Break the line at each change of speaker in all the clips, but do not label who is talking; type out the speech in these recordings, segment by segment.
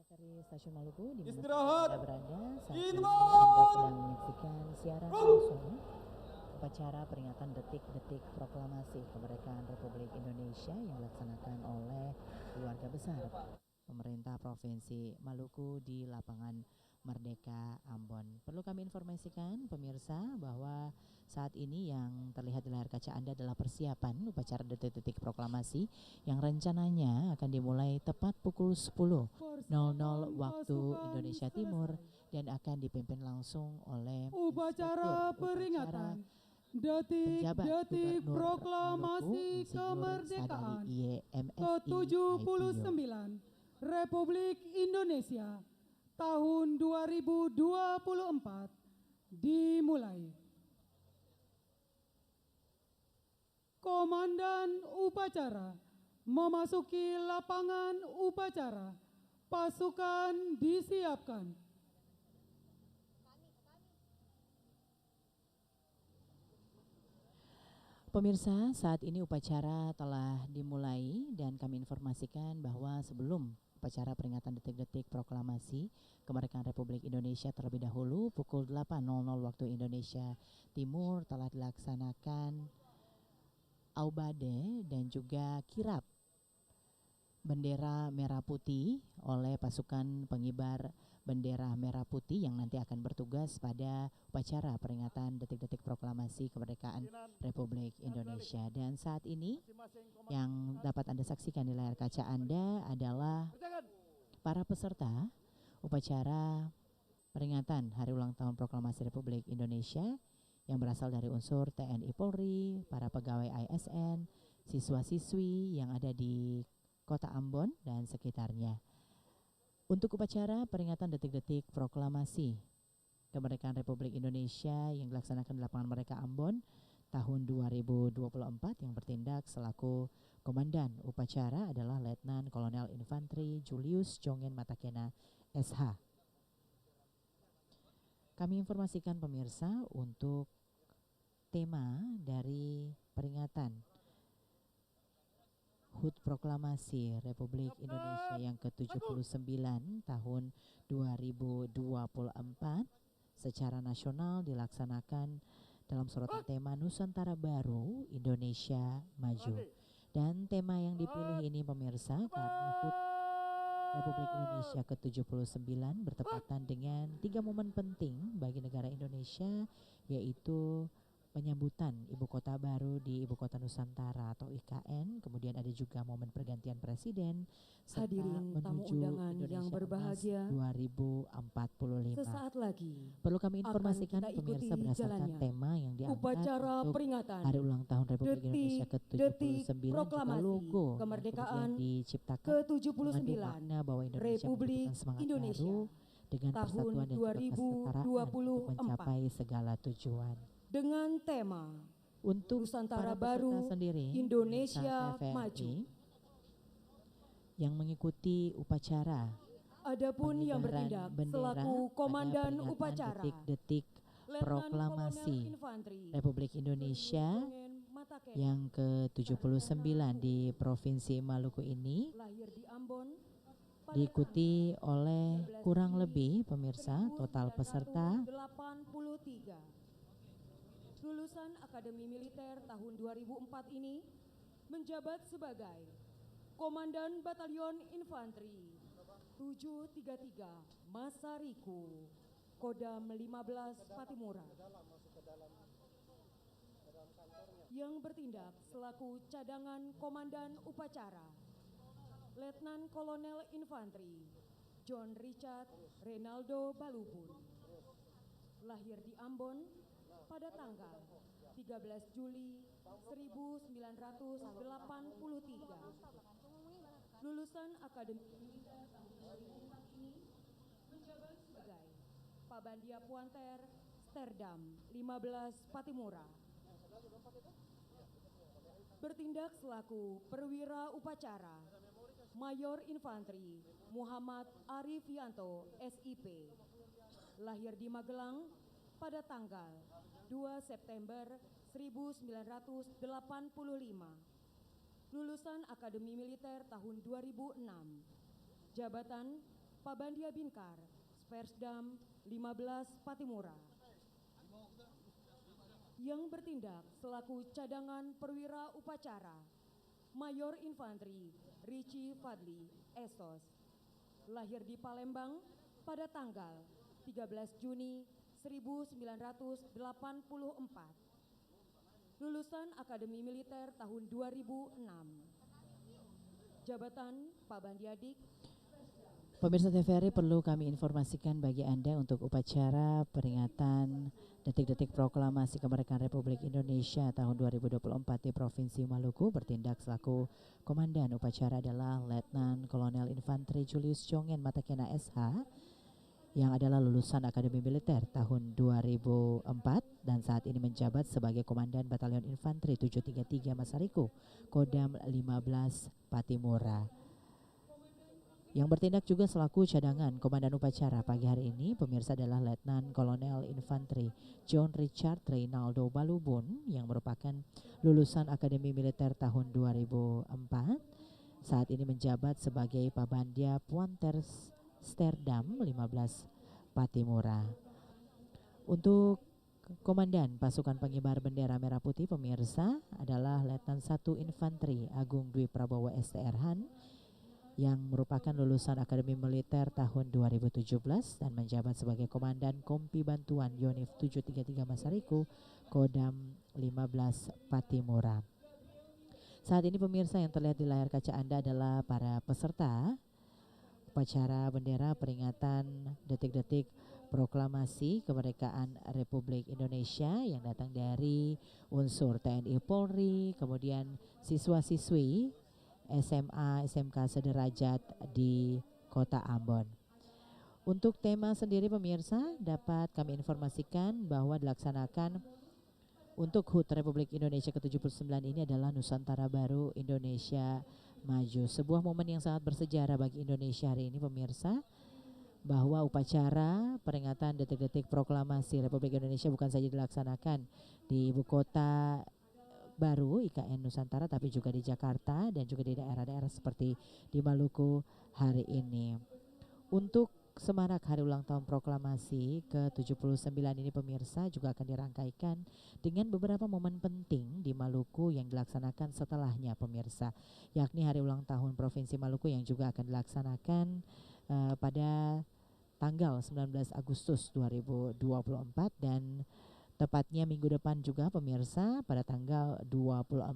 TVRI Stasiun Maluku di mana
Istirahat.
Anda berada saat ini
Idul.
Anda sedang menyaksikan siaran langsung upacara peringatan detik-detik proklamasi kemerdekaan Republik Indonesia yang dilaksanakan oleh keluarga besar pemerintah Provinsi Maluku di lapangan Merdeka Ambon. Perlu kami informasikan pemirsa bahwa saat ini yang terlihat di layar kaca Anda adalah persiapan upacara detik-detik proklamasi yang rencananya akan dimulai tepat pukul 10.00 waktu Indonesia Timur dan akan dipimpin langsung oleh
upacara peringatan detik-detik proklamasi kemerdekaan ke-79 Republik Indonesia tahun 2024 dimulai. Komandan upacara memasuki lapangan upacara. Pasukan disiapkan.
Pemirsa, saat ini upacara telah dimulai dan kami informasikan bahwa sebelum upacara peringatan detik-detik proklamasi kemerdekaan Republik Indonesia terlebih dahulu pukul 8.00 waktu Indonesia Timur telah dilaksanakan aubade dan juga kirap bendera merah putih oleh pasukan pengibar bendera merah putih yang nanti akan bertugas pada upacara peringatan detik-detik proklamasi kemerdekaan Republik Indonesia. Dan saat ini yang dapat Anda saksikan di layar kaca Anda adalah para peserta upacara peringatan Hari Ulang Tahun Proklamasi Republik Indonesia yang berasal dari unsur TNI Polri, para pegawai ASN, siswa-siswi yang ada di Kota Ambon dan sekitarnya. Untuk upacara peringatan detik-detik proklamasi kemerdekaan Republik Indonesia yang dilaksanakan di lapangan Merdeka Ambon tahun 2024 yang bertindak selaku komandan upacara adalah Letnan Kolonel Infantri Julius Jongen Matakena SH. Kami informasikan pemirsa untuk tema dari peringatan HUT Proklamasi Republik Indonesia yang ke-79 tahun 2024 secara nasional dilaksanakan dalam sorotan tema Nusantara Baru Indonesia Maju. Dan tema yang dipilih ini pemirsa karena HUT Republik Indonesia ke-79 bertepatan dengan 3 momen penting bagi negara Indonesia, yaitu penyambutan Ibu Kota Baru di Ibu Kota Nusantara atau IKN, kemudian ada juga momen pergantian presiden serta
Hadirin tamu
menuju
undangan
Indonesia
yang berbahagia,
Emas 2045.
sesaat lagi
Perlu kami informasikan
akan kita
pemirsa
ikuti
berdasarkan
jalannya
tema yang diangkat
upacara
untuk
peringatan
Hari Ulang Tahun Republik Indonesia
detik-detik
ke-79 juga
proklamasi
logo
kemerdekaan
yang diciptakan
ke-79
mengandung makna bahwa Indonesia
Republik
membutuhkan semangat
Indonesia
baru dengan
tahun
persatuan dan juga kesetaraan untuk
2024
mencapai segala tujuan.
dengan tema
Untuk
Nusantara
para peserta
Baru
sendiri,
Indonesia
TVRI
Maju.
yang mengikuti upacara
Adapun yang
pengibaran
bertindak
bendera
selaku
pada
komandan
peringatan
upacara
detik-detik
Letnan
proklamasi
Kolonel Infantri
Republik Indonesia
Jongen Matakena,
yang ke-79 di Provinsi Maluku ini
lahir di Ambon pada
diikuti oleh
13
kurang
Juli
lebih pemirsa total peserta
1983. Lulusan Akademi Militer tahun 2004 ini menjabat sebagai Komandan Batalion Infanteri 733 Masariku, Kodam 15 Patimura, yang bertindak selaku cadangan Komandan Upacara Letnan Kolonel Infantri John Richard Renaldo Balubun, lahir di Ambon pada tanggal 13 Juli 1983. Lulusan Akademi Militer tahun 2004 ini menjabat sebagai Pabandia Puanter Sterdam 15 Patimura. Bertindak selaku perwira upacara Mayor Infantri Muhammad Arifianto SIP, lahir di Magelang pada tanggal 2 September 1985. Lulusan Akademi Militer tahun 2006. Jabatan Pabandia Binkar, Spersdam 15 Patimura. Yang bertindak selaku cadangan perwira upacara, Mayor Infantri Richie Fadli, Esos. Lahir di Palembang pada tanggal 13 Juni 1984. Lulusan Akademi Militer tahun 2006. Jabatan Pabandiadik.
Pemirsa TVRI, perlu kami informasikan bagi Anda untuk upacara peringatan detik-detik proklamasi kemerdekaan Republik Indonesia tahun 2024 di Provinsi Maluku. Bertindak selaku komandan upacara adalah Letnan Kolonel Infantri Julius Jongen Matakena SH, yang adalah lulusan Akademi Militer tahun 2004 dan saat ini menjabat sebagai Komandan Batalion Infantri 733 Masariku, Kodam 15 Patimura. Yang bertindak juga selaku cadangan komandan upacara pagi hari ini, pemirsa, adalah Letnan Kolonel Infantri John Richard Reynaldo Balubun yang merupakan lulusan Akademi Militer tahun 2004. Saat ini menjabat sebagai Pabandia Puanters Sterdam 15 Patimura. Untuk Komandan Pasukan Pengibar Bendera Merah Putih, pemirsa, adalah Letnan 1 Infantri Agung Dwi Prabowo STR-Han yang merupakan lulusan Akademi Militer tahun 2017 dan menjabat sebagai Komandan Kompi Bantuan Yonif 733 Masariku, Kodam 15 Patimura. Saat ini pemirsa, yang terlihat di layar kaca Anda adalah para peserta upacara bendera peringatan detik-detik proklamasi kemerdekaan Republik Indonesia yang datang dari unsur TNI Polri, kemudian siswa-siswi SMA, SMK sederajat di Kota Ambon. Untuk tema sendiri pemirsa, dapat kami informasikan bahwa dilaksanakan untuk HUT Republik Indonesia ke-79 ini adalah Nusantara Baru Indonesia Maju. Sebuah momen yang sangat bersejarah bagi Indonesia hari ini pemirsa, bahwa upacara peringatan detik-detik proklamasi Republik Indonesia bukan saja dilaksanakan di ibu kota baru IKN Nusantara, tapi juga di Jakarta dan juga di daerah-daerah seperti di Maluku hari ini. Untuk semarak hari ulang tahun proklamasi ke-79 ini pemirsa juga akan dirangkaikan dengan beberapa momen penting di Maluku yang dilaksanakan setelahnya pemirsa, yakni hari ulang tahun Provinsi Maluku yang juga akan dilaksanakan pada tanggal 19 Agustus 2024 dan tepatnya minggu depan juga pemirsa, pada tanggal 24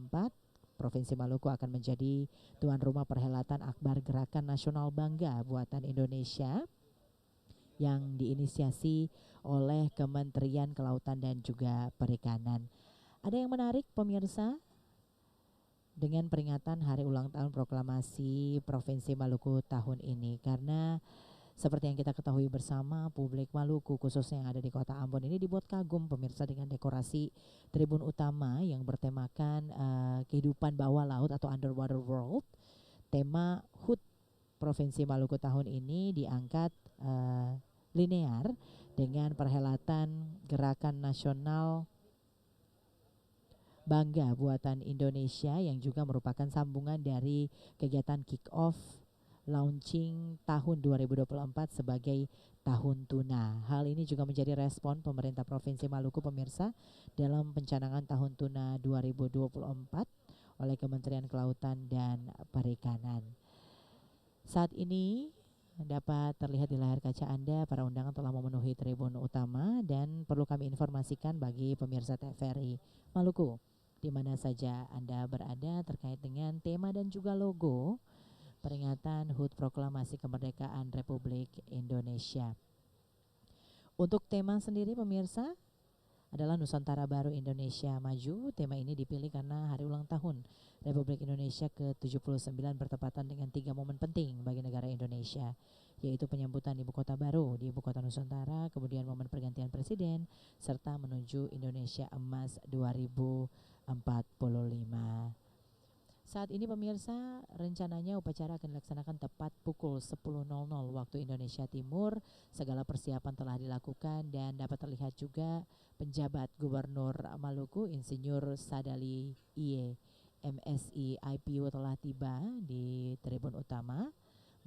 Provinsi Maluku akan menjadi tuan rumah perhelatan Akbar Gerakan Nasional Bangga Buatan Indonesia yang diinisiasi oleh Kementerian Kelautan dan juga Perikanan. Ada yang menarik pemirsa dengan peringatan hari ulang tahun proklamasi Provinsi Maluku tahun ini, karena seperti yang kita ketahui bersama, publik Maluku khususnya yang ada di Kota Ambon ini dibuat kagum pemirsa dengan dekorasi tribun utama yang bertemakan kehidupan bawah laut atau underwater world. Tema HUT Provinsi Maluku tahun ini diangkat linear dengan perhelatan Gerakan Nasional Bangga Buatan Indonesia yang juga merupakan sambungan dari kegiatan kick-off launching tahun 2024 sebagai Tahun Tuna. Hal ini juga menjadi respon pemerintah Provinsi Maluku pemirsa dalam pencanangan Tahun Tuna 2024 oleh Kementerian Kelautan dan Perikanan. Saat ini dapat terlihat di layar kaca Anda, para undangan telah memenuhi tribun utama dan perlu kami informasikan bagi pemirsa TVRI Maluku di mana saja Anda berada terkait dengan tema dan juga logo peringatan HUT Proklamasi Kemerdekaan Republik Indonesia. Untuk tema sendiri pemirsa adalah Nusantara Baru Indonesia Maju. Tema ini dipilih karena hari ulang tahun Republik Indonesia ke-79 bertepatan dengan 3 momen penting bagi negara Indonesia, yaitu penyambutan Ibu Kota Baru di Ibu Kota Nusantara, kemudian momen pergantian presiden, serta menuju Indonesia Emas 2045. Saat ini pemirsa, rencananya upacara akan dilaksanakan tepat pukul 10.00 waktu Indonesia Timur. Segala persiapan telah dilakukan dan dapat terlihat juga penjabat Gubernur Maluku Insinyur Sadali IE MSI IPU telah tiba di tribun utama.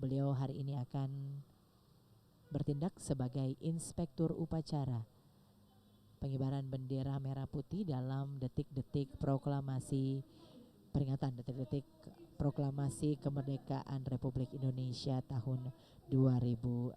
Beliau hari ini akan bertindak sebagai inspektur upacara pengibaran bendera merah putih dalam detik-detik proklamasi peringatan detik-detik proklamasi kemerdekaan Republik Indonesia tahun 2024.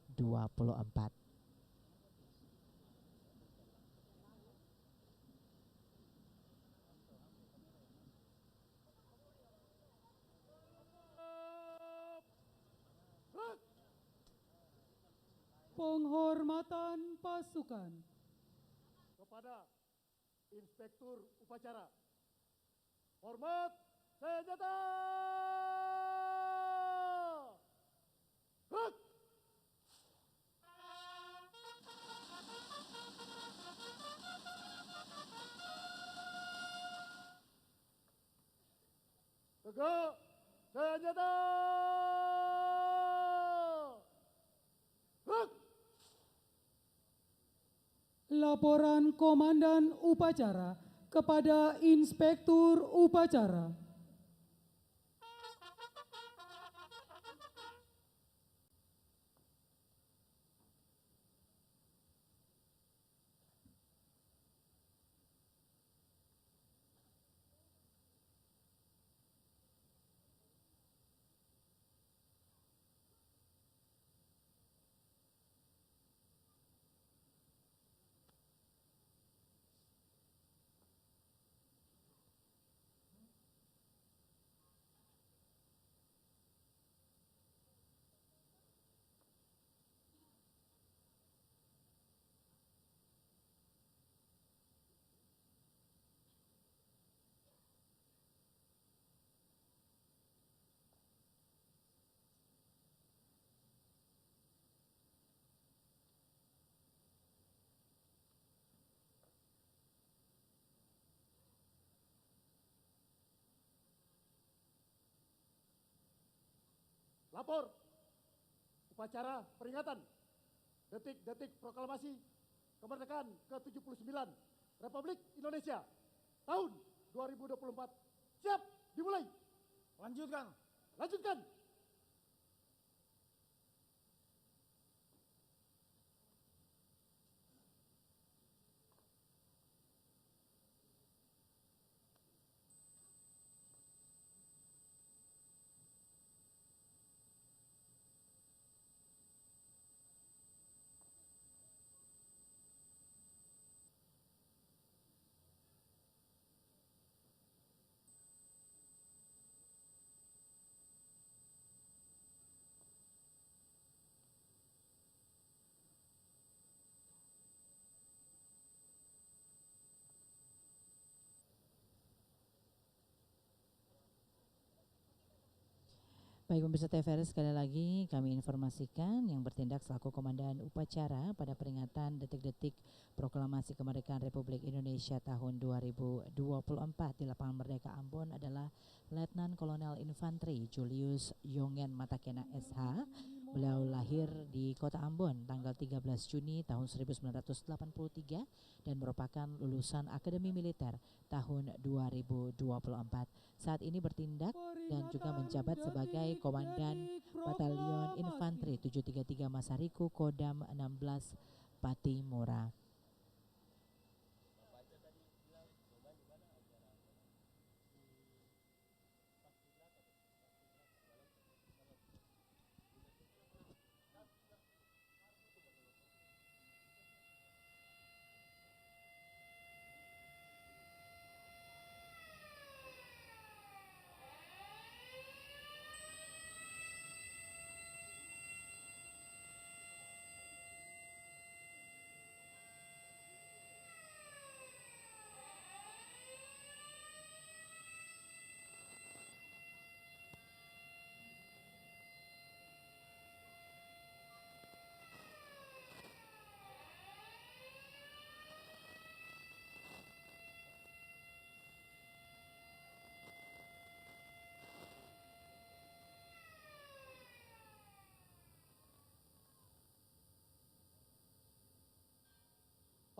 Penghormatan pasukan
kepada Inspektur Upacara. Hormat senjata. Gerak. Tegak senjata. Gerak.
laporan Komandan Upacara kepada Inspektur Upacara.
Lapor upacara peringatan detik-detik proklamasi kemerdekaan ke-79 Republik Indonesia tahun 2024. Siap, dimulai. Lanjutkan. Lanjutkan.
Baik pemirsa TVRI, sekali lagi kami informasikan yang bertindak selaku Komandan Upacara pada peringatan detik-detik proklamasi kemerdekaan Republik Indonesia tahun 2024 di Lapangan Merdeka Ambon adalah Letnan Kolonel Infanteri Julius Yongen Matakena SH. Beliau lahir di Kota Ambon tanggal 13 Juni tahun 1983 dan merupakan lulusan Akademi Militer tahun 2024. Saat ini bertindak dan juga menjabat sebagai Komandan Batalion Infanteri 733 Masariku Kodam 16 Patimura.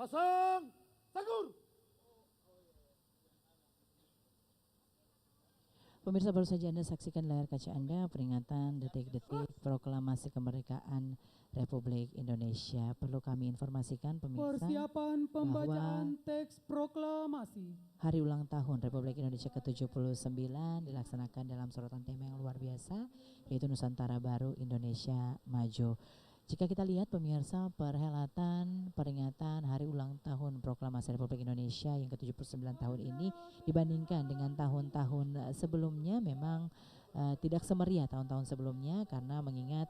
Pasang Sanggur.
Pemirsa, baru saja Anda saksikan layar kaca Anda peringatan detik-detik proklamasi kemerdekaan Republik Indonesia. Perlu kami informasikan pemirsa
Persiapan pembacaan teks proklamasi.
hari ulang tahun Republik Indonesia ke-79 dilaksanakan dalam sorotan tema yang luar biasa, yaitu Nusantara Baru Indonesia Maju. Jika kita lihat pemirsa, perhelatan peringatan hari ulang tahun Proklamasi Republik Indonesia yang ke-79 tahun ini dibandingkan dengan tahun-tahun sebelumnya memang tidak semeriah tahun-tahun sebelumnya, karena mengingat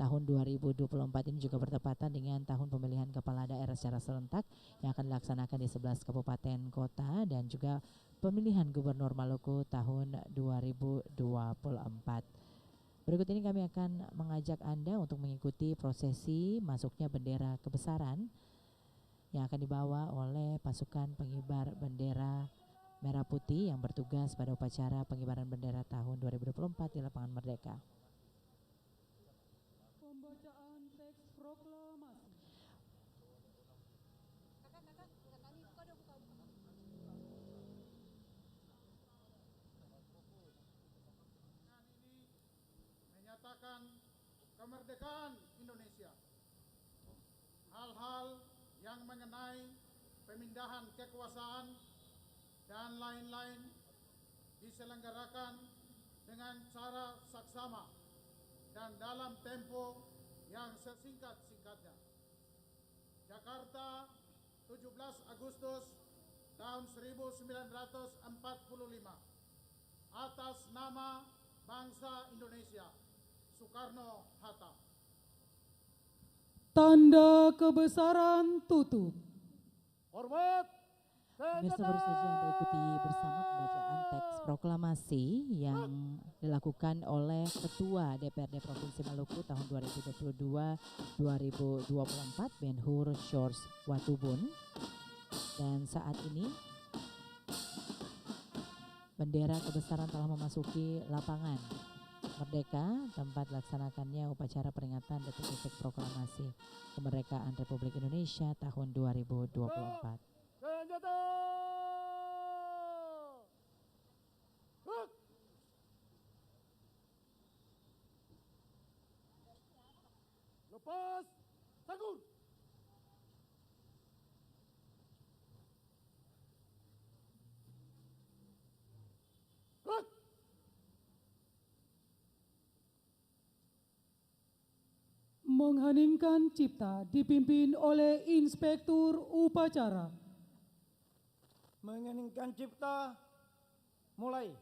tahun 2024 ini juga bertepatan dengan tahun pemilihan kepala daerah secara serentak yang akan dilaksanakan di 11 kabupaten kota dan juga pemilihan gubernur Maluku tahun 2024. Berikut ini kami akan mengajak Anda untuk mengikuti prosesi masuknya bendera kebesaran yang akan dibawa oleh pasukan pengibar bendera merah putih yang bertugas pada upacara pengibaran bendera tahun 2024 di Lapangan Merdeka.
Pembacaan teks proklamasi.
Menyatakan kemerdekaan Indonesia. Hal-hal yang mengenai pemindahan kekuasaan dan lain-lain diselenggarakan dengan cara saksama dan dalam tempo yang sesingkat-singkatnya. Jakarta, 17 Agustus tahun 1945. Atas nama bangsa Indonesia, Soekarno-Hatta.
Tanda kebesaran tutup.
Hormat.
Pemirsa, baru saja Anda ikuti bersama pembacaan teks proklamasi yang dilakukan oleh Ketua DPRD Provinsi Maluku tahun 2022-2024 Ben-Hur George Watubun. Dan saat ini bendera kebesaran telah memasuki lapangan Merdeka, tempat dilaksanakannya upacara peringatan detik-detik proklamasi kemerdekaan Republik Indonesia tahun 2024.
Senjata. Lepas. Sanggur. Gerak.
Mengheningkan cipta dipimpin oleh Inspektur Upacara.
Mengheningkan cipta, mulai.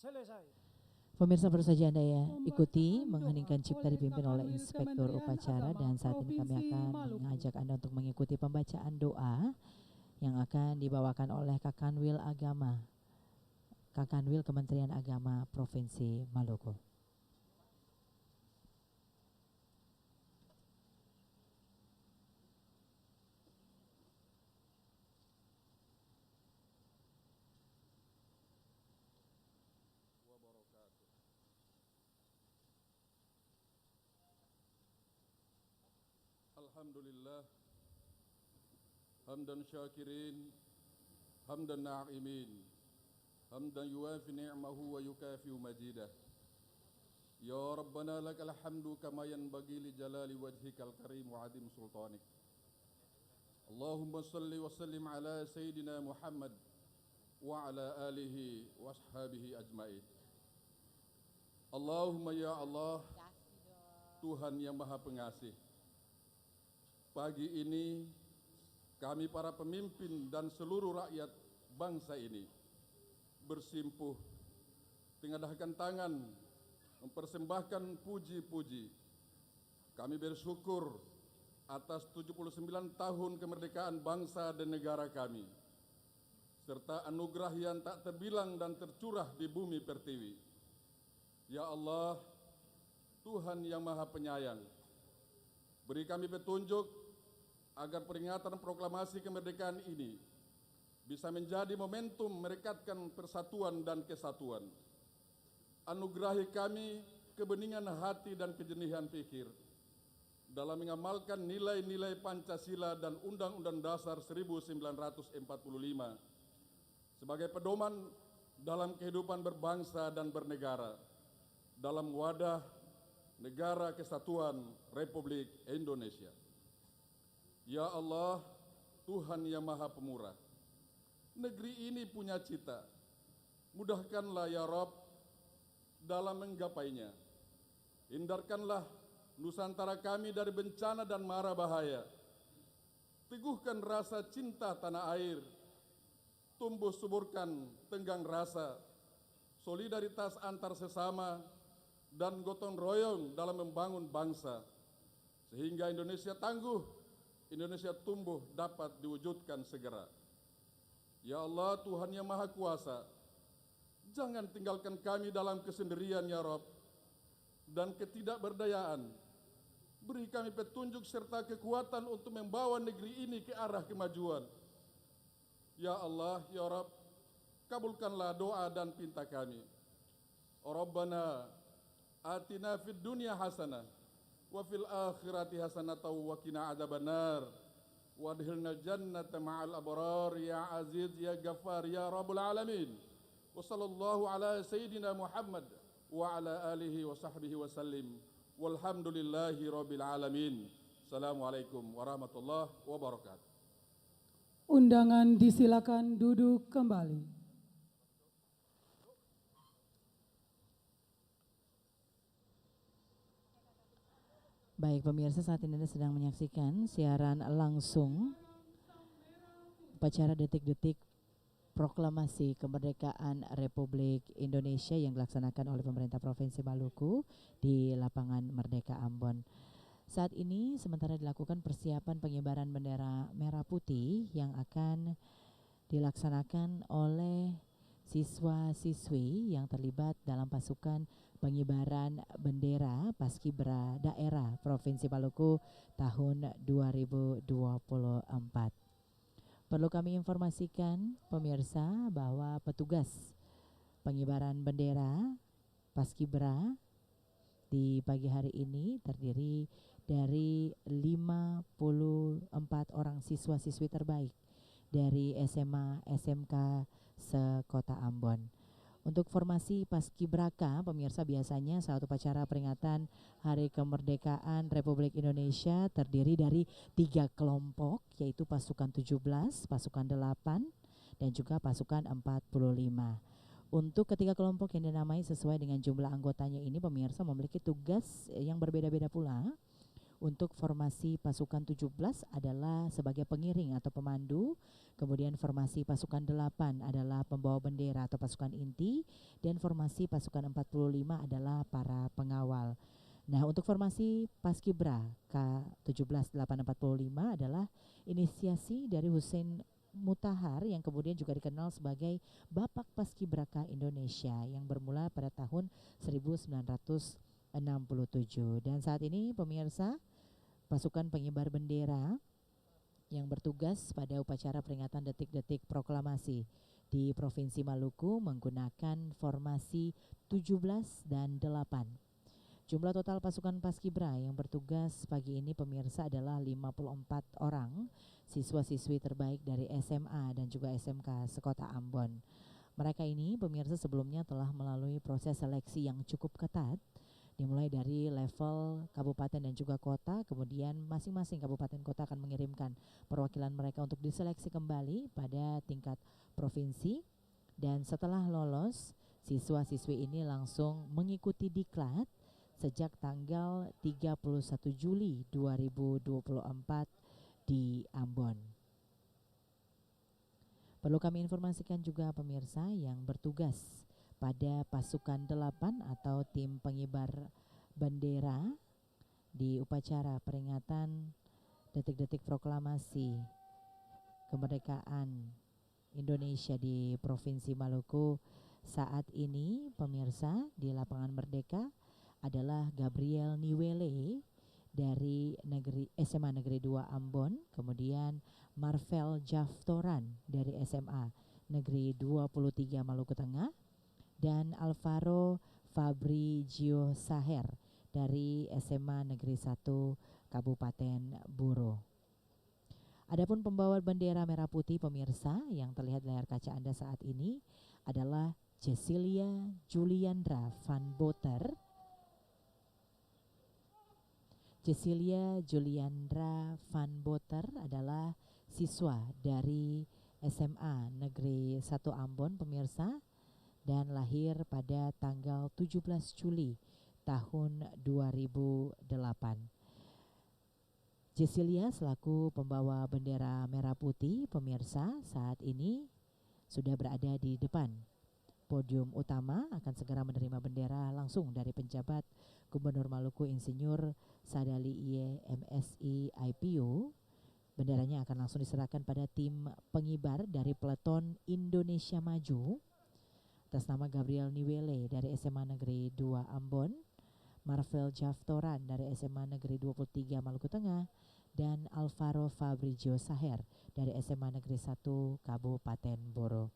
selesai.
Pemirsa baru saja Anda ya ikuti mengheningkan cipta dipimpin oleh Inspektur Upacara, dan saat ini kami akan mengajak Anda untuk mengikuti pembacaan doa yang akan dibawakan oleh Kakanwil Agama, Kakanwil Kementerian Agama Provinsi Maluku.
Alhamdulillah, hamdan syakirin, hamdan na'imin, hamdan yuafi ni'mahu wa yukafiu majidah. Ya Rabbana lakal hamdu kama yanbaghi li jalali wajhikal karim wa adim sultanik. Allahumma salli wa sallim ala Sayyidina Muhammad wa ala alihi wa ashabihi ajmain. Allahumma ya Allah, Tuhan yang Maha Pengasih, pagi ini kami para pemimpin dan seluruh rakyat bangsa ini bersimpuh mengadahkan tangan mempersembahkan puji-puji. Kami bersyukur atas 79 tahun kemerdekaan bangsa dan negara kami, serta anugerah yang tak terbilang dan tercurah di bumi pertiwi. Ya Allah, Tuhan yang Maha Penyayang, beri kami petunjuk agar peringatan proklamasi kemerdekaan ini bisa menjadi momentum merekatkan persatuan dan kesatuan. Anugerahi kami kebeningan hati dan kejenihan pikir dalam mengamalkan nilai-nilai Pancasila dan Undang-Undang Dasar 1945 sebagai pedoman dalam kehidupan berbangsa dan bernegara dalam wadah Negara Kesatuan Republik Indonesia. Ya Allah, Tuhan yang Maha Pemurah, negeri ini punya cita. Mudahkanlah ya Rabb dalam menggapainya. Hindarkanlah Nusantara kami dari bencana dan mara bahaya. Teguhkan rasa cinta tanah air. Tumbuh suburkan tenggang rasa, solidaritas antar sesama, dan gotong royong dalam membangun bangsa. Sehingga Indonesia tangguh, Indonesia tumbuh dapat diwujudkan segera. Ya Allah, Tuhan yang Maha Kuasa, jangan tinggalkan kami dalam kesendirian ya Rabb dan ketidakberdayaan. Beri kami petunjuk serta kekuatan untuk membawa negeri ini ke arah kemajuan. Ya Allah, ya Rabb, kabulkanlah doa dan pinta kami. Rabbana atina fid dunya hasanah wa fil akhirati hasanatan wa qina adzabannar wa adkhilnal jannata ma'al abrar ya aziz ya ghaffar ya rabbul alamin. Wa sallallahu ala sayyidina Muhammad wa ala alihi wa sahbihi wa sallim walhamdulillahi rabbil alamin. Assalamualaikum warahmatullahi wabarakatuh.
Undangan disilakan duduk kembali.
Baik pemirsa, saat ini Anda sedang menyaksikan siaran langsung upacara detik-detik proklamasi kemerdekaan Republik Indonesia yang dilaksanakan oleh pemerintah Provinsi Maluku di lapangan Merdeka Ambon. Saat ini sementara dilakukan persiapan pengibaran bendera merah putih yang akan dilaksanakan oleh siswa-siswi yang terlibat dalam pasukan pengibaran bendera Paskibra Daerah Provinsi Maluku tahun 2024. Perlu kami informasikan pemirsa bahwa petugas pengibaran bendera Paskibra di pagi hari ini terdiri dari 54 orang siswa-siswi terbaik dari SMA SMK sekota Ambon. Untuk formasi Paskibraka, pemirsa, biasanya saat upacara peringatan Hari Kemerdekaan Republik Indonesia terdiri dari 3 kelompok, yaitu pasukan 17, pasukan 8, dan juga pasukan 45. Untuk ketiga kelompok yang dinamai sesuai dengan jumlah anggotanya ini, pemirsa, memiliki tugas yang berbeda-beda pula Untuk formasi pasukan 17 adalah sebagai pengiring atau pemandu, kemudian formasi pasukan 8 adalah pembawa bendera atau pasukan inti, dan formasi pasukan 45 adalah para pengawal. Nah, untuk formasi Paskibra K17845 adalah inisiasi dari Hussein Mutahar yang kemudian juga dikenal sebagai Bapak Paskibraka Indonesia yang bermula pada tahun 1967. Dan saat ini pemirsa, pasukan pengibar bendera yang bertugas pada upacara peringatan detik-detik proklamasi di Provinsi Maluku menggunakan formasi 17 dan 8. Jumlah total pasukan Paskibra yang bertugas pagi ini pemirsa adalah 54 orang siswa-siswi terbaik dari SMA dan juga SMK sekota Ambon. Mereka ini pemirsa sebelumnya telah melalui proses seleksi yang cukup ketat, dimulai dari level kabupaten dan juga kota, kemudian masing-masing kabupaten kota akan mengirimkan perwakilan mereka untuk diseleksi kembali pada tingkat provinsi, dan setelah lolos siswa-siswi ini langsung mengikuti diklat sejak tanggal 31 Juli 2024 di Ambon. Perlu kami informasikan juga pemirsa yang bertugas pada pasukan 8 atau tim pengibar bendera di upacara peringatan detik-detik proklamasi kemerdekaan Indonesia di Provinsi Maluku saat ini pemirsa di lapangan Merdeka adalah Gabriel Niwele dari SMA Negeri 2 Ambon, kemudian Marvel Jaftoran dari SMA Negeri 23 Maluku Tengah, dan Alvaro Fabrizio Saher dari SMA Negeri 1 Kabupaten Buro. Adapun pembawa bendera merah putih pemirsa yang terlihat di layar kaca Anda saat ini adalah Cecilia Juliandra van Boter. Cecilia Juliandra van Boter adalah siswa dari SMA Negeri 1 Ambon pemirsa, dan lahir pada tanggal 17 Juli tahun 2008. Cecilia selaku pembawa bendera merah putih pemirsa saat ini sudah berada di depan podium utama, akan segera menerima bendera langsung dari penjabat Gubernur Maluku Insinyur Sadali Ie MSI IPU. Benderanya akan langsung diserahkan pada tim pengibar dari Peleton Indonesia Maju atas nama Gabriel Niwele dari SMA Negeri 2 Ambon, Marvel Jaftoran dari SMA Negeri 23 Maluku Tengah, dan Alvaro Fabrizio Saher dari SMA Negeri 1 Kabupaten Boro.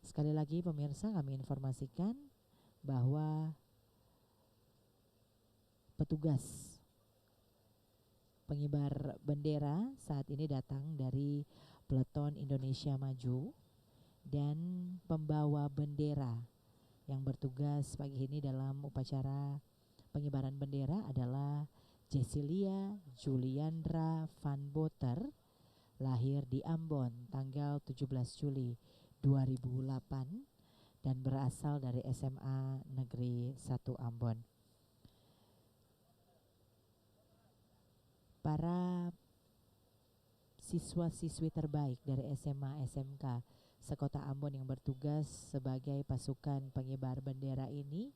Sekali lagi pemirsa, kami informasikan bahwa petugas pengibar bendera saat ini datang dari Peleton Indonesia Maju, dan pembawa bendera yang bertugas pagi ini dalam upacara pengibaran bendera adalah Cecilia Juliandra van Boter, lahir di Ambon tanggal 17 Juli 2008 dan berasal dari SMA Negeri 1 Ambon. Para siswa-siswi terbaik dari SMA SMK sekota Ambon yang bertugas sebagai pasukan pengibar bendera ini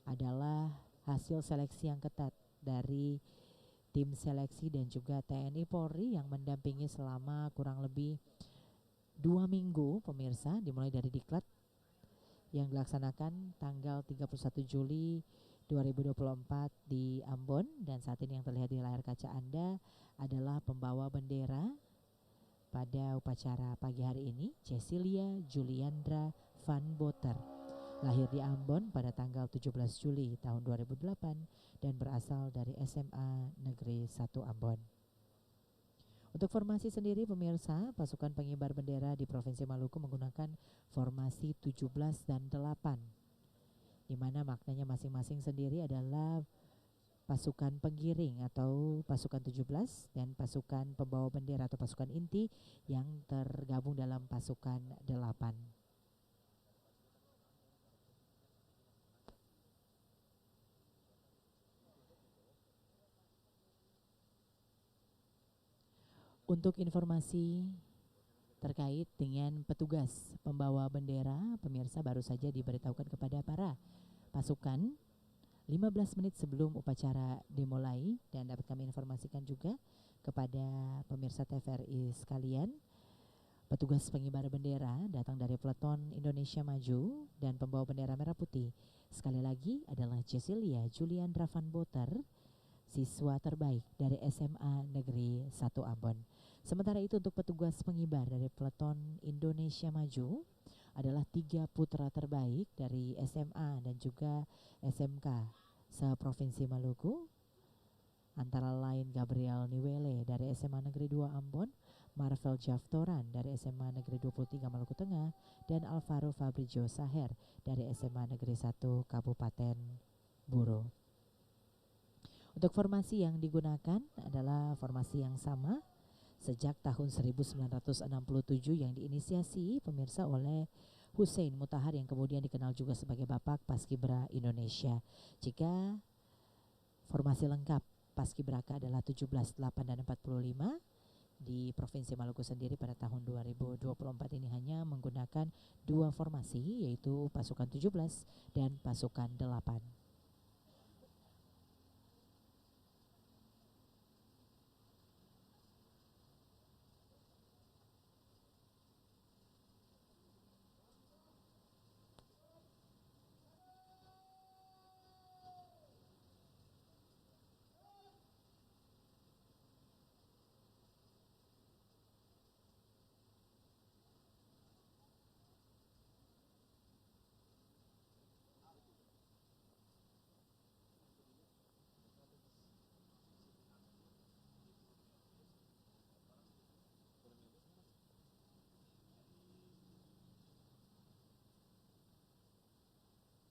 adalah hasil seleksi yang ketat dari tim seleksi dan juga TNI Polri yang mendampingi selama kurang lebih 2 minggu pemirsa, dimulai dari diklat yang dilaksanakan tanggal 31 Juli 2024 di Ambon, dan saat ini yang terlihat di layar kaca Anda adalah pembawa bendera pada upacara pagi hari ini, Cecilia Juliandra van Boter, lahir di Ambon pada tanggal 17 Juli tahun 2008 dan berasal dari SMA Negeri 1 Ambon. Untuk formasi sendiri pemirsa, pasukan pengibar bendera di Provinsi Maluku menggunakan formasi 17 dan 8, di mana maknanya masing-masing sendiri adalah pasukan penggiring atau pasukan 17 dan pasukan pembawa bendera atau pasukan inti yang tergabung dalam pasukan 8. Untuk informasi terkait dengan petugas pembawa bendera, pemirsa baru saja diberitahukan kepada para pasukan 15 menit sebelum upacara dimulai, dan dapat kami informasikan juga kepada pemirsa TVRI sekalian, petugas pengibar bendera datang dari Peleton Indonesia Maju dan pembawa bendera merah putih sekali lagi adalah Cecilia Julian Dravan Boter, siswa terbaik dari SMA Negeri 1 Ambon. Sementara itu untuk petugas pengibar dari Peleton Indonesia Maju adalah 3 putra terbaik dari SMA dan juga SMK se-Provinsi Maluku, antara lain Gabriel Niwele dari SMA Negeri 2 Ambon, Marvel Jaftoran dari SMA Negeri 23 Maluku Tengah, dan Alvaro Fabrizio Saher dari SMA Negeri 1 Kabupaten Buro. Untuk formasi yang digunakan adalah formasi yang sama sejak tahun 1967 yang diinisiasi pemirsa oleh Hussein Mutahar yang kemudian dikenal juga sebagai Bapak Paskibra Indonesia. Jika formasi lengkap Paskibraka adalah 17, 8, dan 45, di Provinsi Maluku sendiri pada tahun 2024 ini hanya menggunakan 2 formasi, yaitu pasukan 17 dan pasukan 8.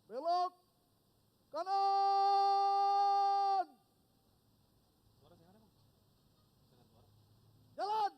Belok kanan. Jalan.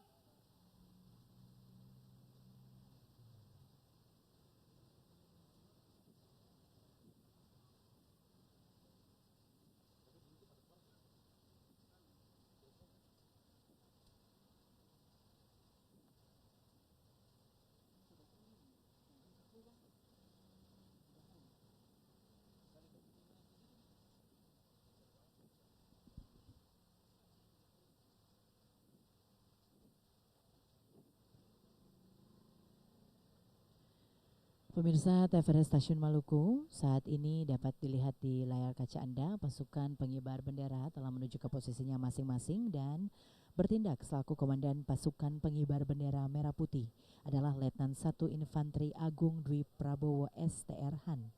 Pemirsa TVRI Stasiun Maluku, saat ini dapat dilihat di layar kaca Anda, pasukan pengibar bendera telah menuju ke posisinya masing-masing dan bertindak selaku Komandan Pasukan Pengibar Bendera Merah Putih adalah Letnan 1 Infanteri Agung Dwi Prabowo STR Han.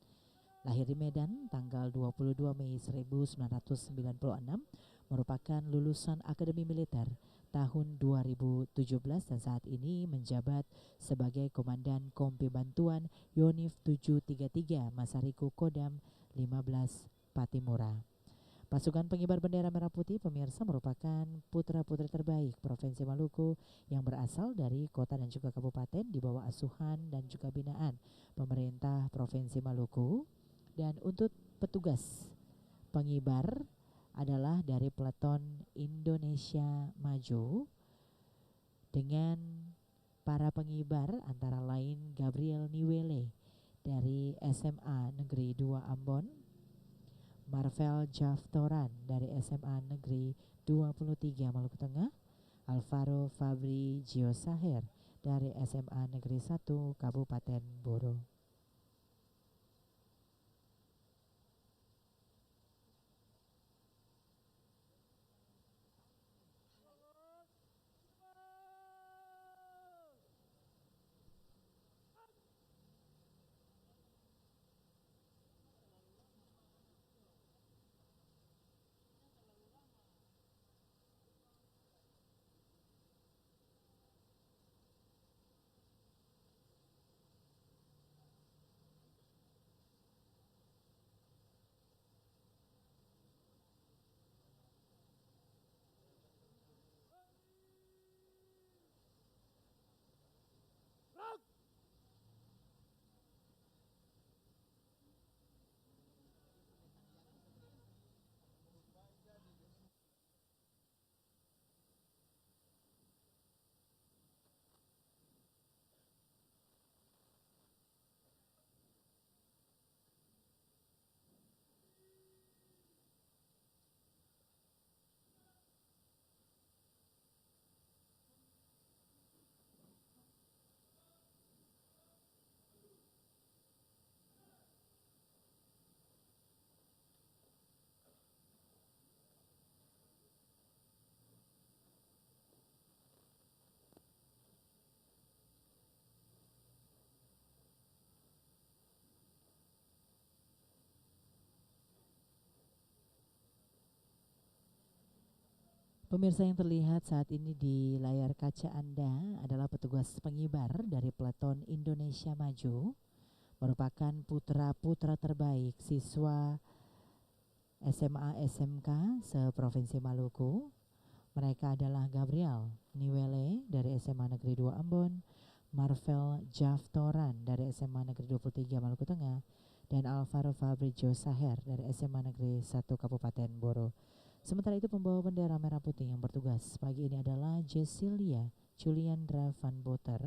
Lahir di Medan tanggal 22 Mei 1996, merupakan lulusan Akademi Militer tahun 2017 dan saat ini menjabat sebagai Komandan Kompi Bantuan Yonif 733 Masariku Kodam 15 Patimura. Pasukan pengibar bendera merah putih pemirsa merupakan putra-putri terbaik Provinsi Maluku yang berasal dari kota dan juga kabupaten di bawah asuhan dan juga binaan pemerintah Provinsi Maluku. Dan untuk petugas pengibar adalah dari Peleton Indonesia Maju dengan para pengibar antara lain Gabriel Niwele dari SMA Negeri 2 Ambon, Marvel Jaftoran dari SMA Negeri 23 Maluku Tengah, Alvaro Fabrizio Saher dari SMA Negeri 1 Kabupaten Buro. Pemirsa yang terlihat saat ini di layar kaca Anda adalah petugas pengibar dari Peleton Indonesia Maju, merupakan putra-putra terbaik siswa SMA SMK se-Provinsi Maluku. Mereka adalah Gabriel Niwele dari SMA Negeri 2 Ambon, Marvel Jaftoran dari SMA Negeri 23 Maluku Tengah, dan Alvaro Fabrizio Saher dari SMA Negeri 1 Kabupaten Boro. Sementara itu pembawa bendera merah putih yang bertugas pagi ini adalah Jesilia Juliandra Van Boter,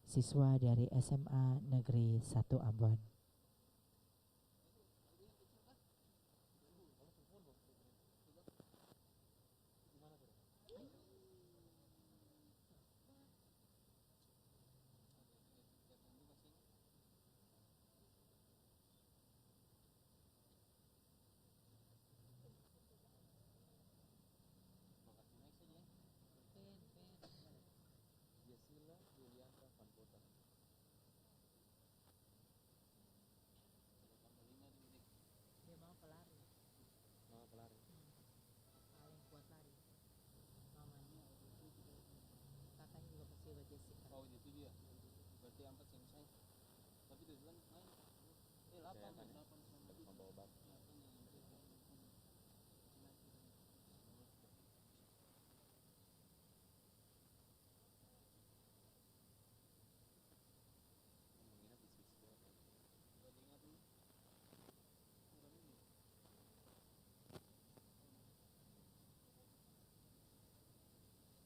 siswa dari SMA Negeri 1 Ambon.
Oh itu dia. Berarti 4 selesai. Tapi itu kan main. 8 membawa bak.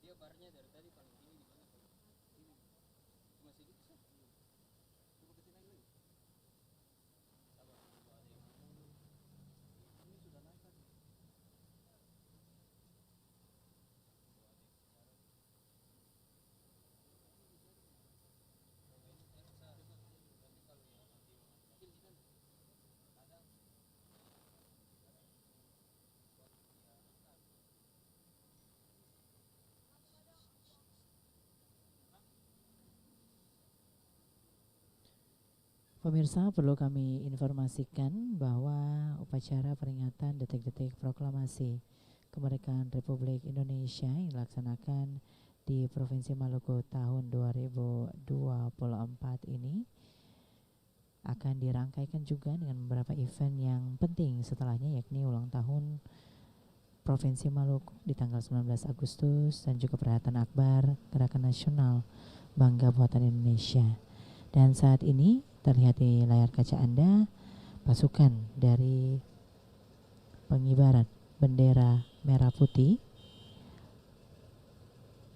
Dia barnya dari tadi paling tinggi di mana? Cuma sedikit sih. Coba ke sini lagi. Sabar, ini sudah naik kan?
Pemirsa, perlu kami informasikan bahwa upacara peringatan detik-detik proklamasi kemerdekaan Republik Indonesia yang dilaksanakan di Provinsi Maluku tahun 2024 ini akan dirangkaikan juga dengan beberapa event yang penting setelahnya, yakni ulang tahun Provinsi Maluku di tanggal 19 Agustus dan juga perayaan akbar Gerakan Nasional Bangga Buatan Indonesia. Dan saat ini terlihat di layar kaca Anda pasukan dari pengibaran bendera merah putih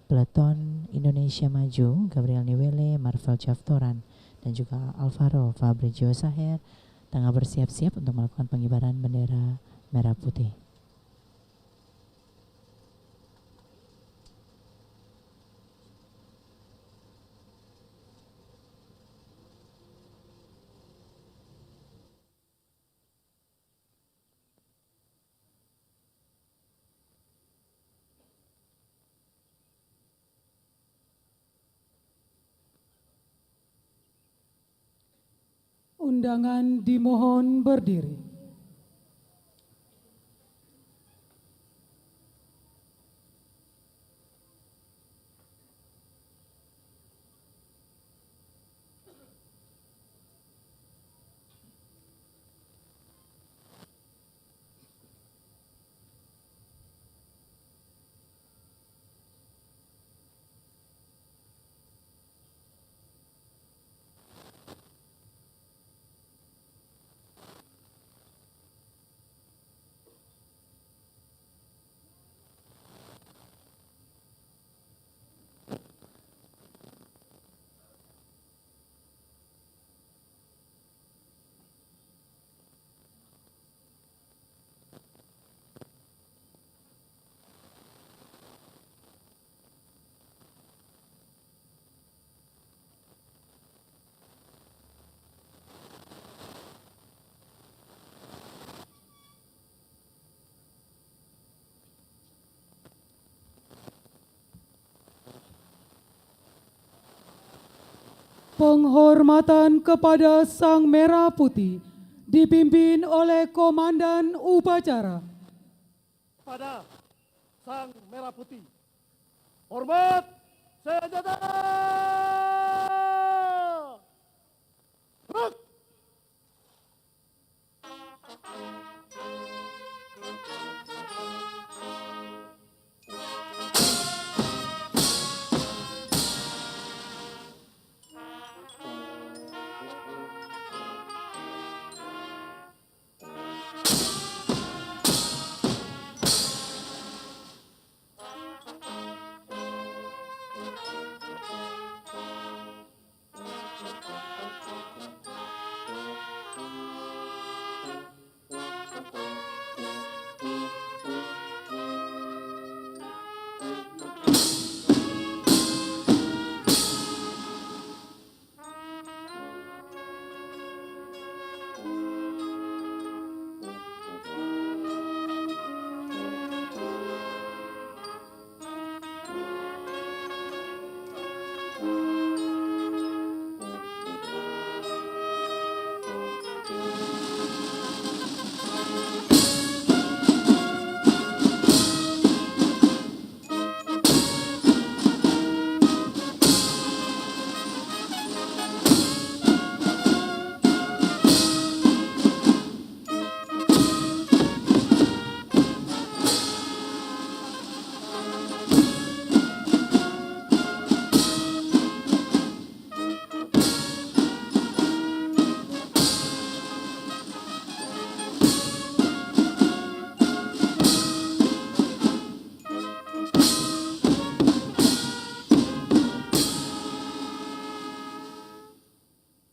Peleton Indonesia Maju, Gabriel Niwele, Marvel Jaftoran, dan juga Alvaro Fabrizio Saher tengah bersiap-siap untuk melakukan pengibaran bendera merah putih.
Undangan dimohon berdiri. Penghormatan kepada Sang Merah Putih dipimpin oleh Komandan Upacara.
Pada Sang Merah Putih. Hormat senjata. Gerak.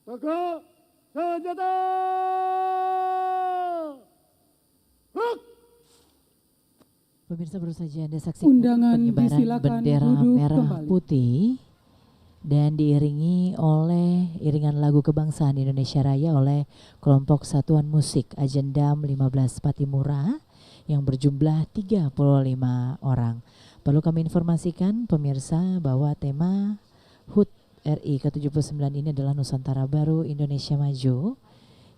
Tegak senjata. Gerak.
Pemirsa baru saja Anda saksikan
Undangan
pengibaran
disilakan
bendera
duduk
merah
kembali.
putih dan diiringi oleh iringan lagu kebangsaan Indonesia Raya oleh kelompok satuan musik Ajendam 15 Patimura yang berjumlah 35 orang. Perlu kami informasikan pemirsa bahwa tema HUT RI ke-79 ini adalah Nusantara Baru Indonesia Maju,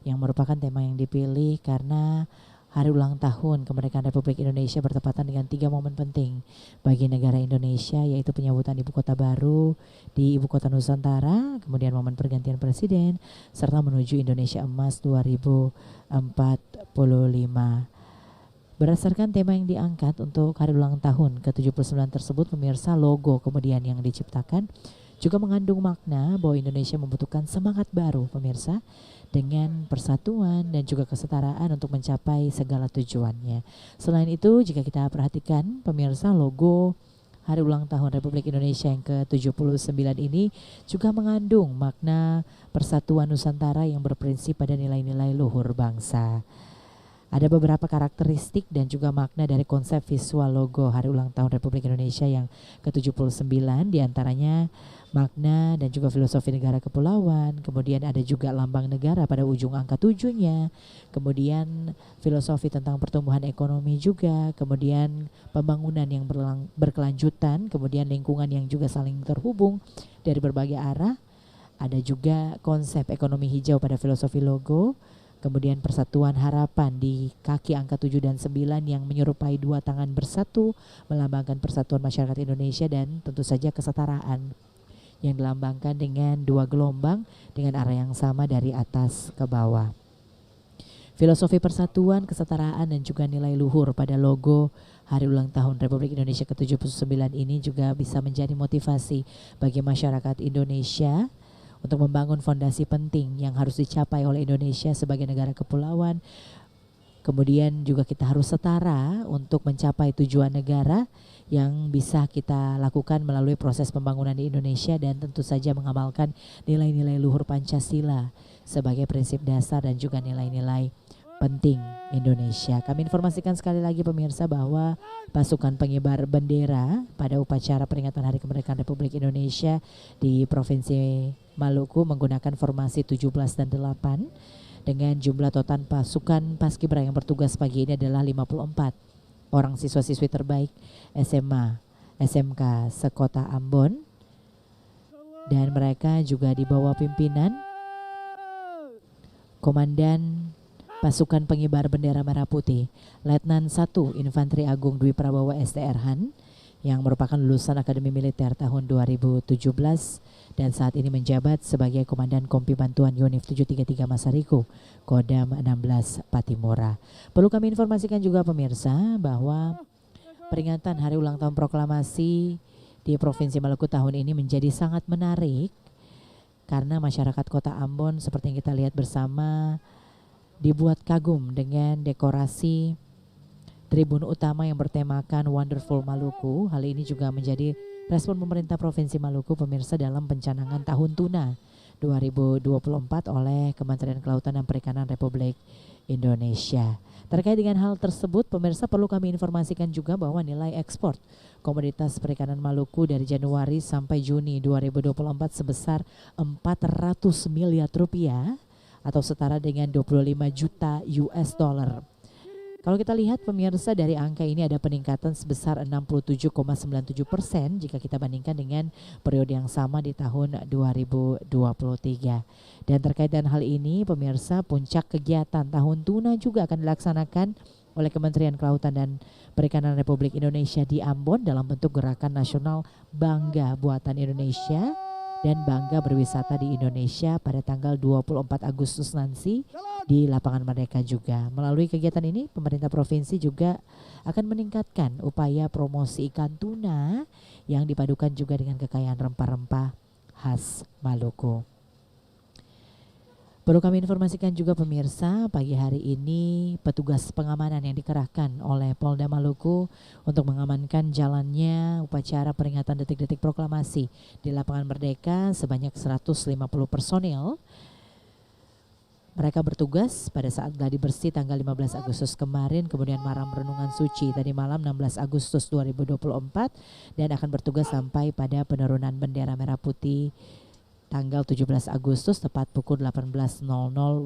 yang merupakan tema yang dipilih karena hari ulang tahun kemerdekaan Republik Indonesia bertepatan dengan 3 momen penting bagi negara Indonesia, yaitu penyambutan ibu kota baru di ibu kota Nusantara, kemudian momen pergantian presiden, serta menuju Indonesia Emas 2045. Berdasarkan tema yang diangkat untuk hari ulang tahun ke-79 tersebut, pemirsa, logo kemudian yang diciptakan juga mengandung makna bahwa Indonesia membutuhkan semangat baru, pemirsa, dengan persatuan dan juga kesetaraan untuk mencapai segala tujuannya. Selain itu, jika kita perhatikan, pemirsa, logo hari ulang tahun Republik Indonesia yang ke-79 ini juga mengandung makna persatuan Nusantara yang berprinsip pada nilai-nilai luhur bangsa. Ada beberapa karakteristik dan juga makna dari konsep visual logo hari ulang tahun Republik Indonesia yang ke-79, diantaranya makna dan juga filosofi negara kepulauan, kemudian ada juga lambang negara pada ujung angka 7-nya, kemudian filosofi tentang pertumbuhan ekonomi juga, kemudian pembangunan yang berkelanjutan, kemudian lingkungan yang juga saling terhubung dari berbagai arah, ada juga konsep ekonomi hijau pada filosofi logo, kemudian persatuan harapan di kaki angka 7 dan 9 yang menyerupai 2 tangan bersatu melambangkan persatuan masyarakat Indonesia, dan tentu saja kesetaraan yang dilambangkan dengan 2 gelombang dengan arah yang sama dari atas ke bawah. Filosofi persatuan, kesetaraan dan juga nilai luhur pada logo hari ulang tahun Republik Indonesia ke-79 ini juga bisa menjadi motivasi bagi masyarakat Indonesia untuk membangun fondasi penting yang harus dicapai oleh Indonesia sebagai negara kepulauan. Kemudian juga kita harus setara untuk mencapai tujuan negara yang bisa kita lakukan melalui proses pembangunan di Indonesia, dan tentu saja mengamalkan nilai-nilai luhur Pancasila sebagai prinsip dasar dan juga nilai-nilai penting Indonesia. Kami informasikan sekali lagi pemirsa bahwa pasukan pengibar bendera pada upacara peringatan Hari Kemerdekaan Republik Indonesia di Provinsi Maluku menggunakan formasi 17 dan 8 dengan jumlah total pasukan paskibra yang bertugas pagi ini adalah 54 orang siswa-siswi terbaik SMA, SMK sekota Ambon, dan mereka juga di bawah pimpinan Komandan Pasukan Pengibar Bendera Merah Putih, Letnan 1 Infanteri Agung Dwi Prabowo STRhan, yang merupakan lulusan Akademi Militer tahun 2017 dan saat ini menjabat sebagai Komandan Kompi Bantuan Yonif 733 Masariku, Kodam 16 Patimura. Perlu kami informasikan juga pemirsa bahwa peringatan Hari Ulang Tahun Proklamasi di Provinsi Maluku tahun ini menjadi sangat menarik karena masyarakat Kota Ambon seperti yang kita lihat bersama dibuat kagum dengan dekorasi tribun utama yang bertemakan Wonderful Maluku. Hal ini juga menjadi respon pemerintah Provinsi Maluku pemirsa dalam pencanangan Tahun Tuna 2024 oleh Kementerian Kelautan dan Perikanan Republik Indonesia. Terkait dengan hal tersebut pemirsa perlu kami informasikan juga bahwa nilai ekspor komoditas perikanan Maluku dari Januari sampai Juni 2024 sebesar 400 miliar rupiah atau setara dengan 25 juta US dollar. Kalau kita lihat pemirsa dari angka ini ada peningkatan sebesar 67,97% jika kita bandingkan dengan periode yang sama di tahun 2023. Dan terkait dengan hal ini pemirsa, puncak kegiatan Tahun Tuna juga akan dilaksanakan oleh Kementerian Kelautan dan Perikanan Republik Indonesia di Ambon dalam bentuk gerakan nasional Bangga Buatan Indonesia dan Bangga Berwisata di Indonesia pada tanggal 24 Agustus nanti di Lapangan Merdeka juga. Melalui kegiatan ini pemerintah provinsi juga akan meningkatkan upaya promosi ikan tuna yang dipadukan juga dengan kekayaan rempah-rempah khas Maluku. Perlu kami informasikan juga pemirsa, pagi hari ini petugas pengamanan yang dikerahkan oleh Polda Maluku untuk mengamankan jalannya upacara peringatan detik-detik proklamasi di Lapangan Merdeka sebanyak 150 personil. Mereka bertugas pada saat gladi bersih tanggal 15 Agustus kemarin, kemudian malam renungan suci tadi malam 16 Agustus 2024 dan akan bertugas sampai pada penurunan bendera merah putih tanggal 17 Agustus tepat pukul 18.00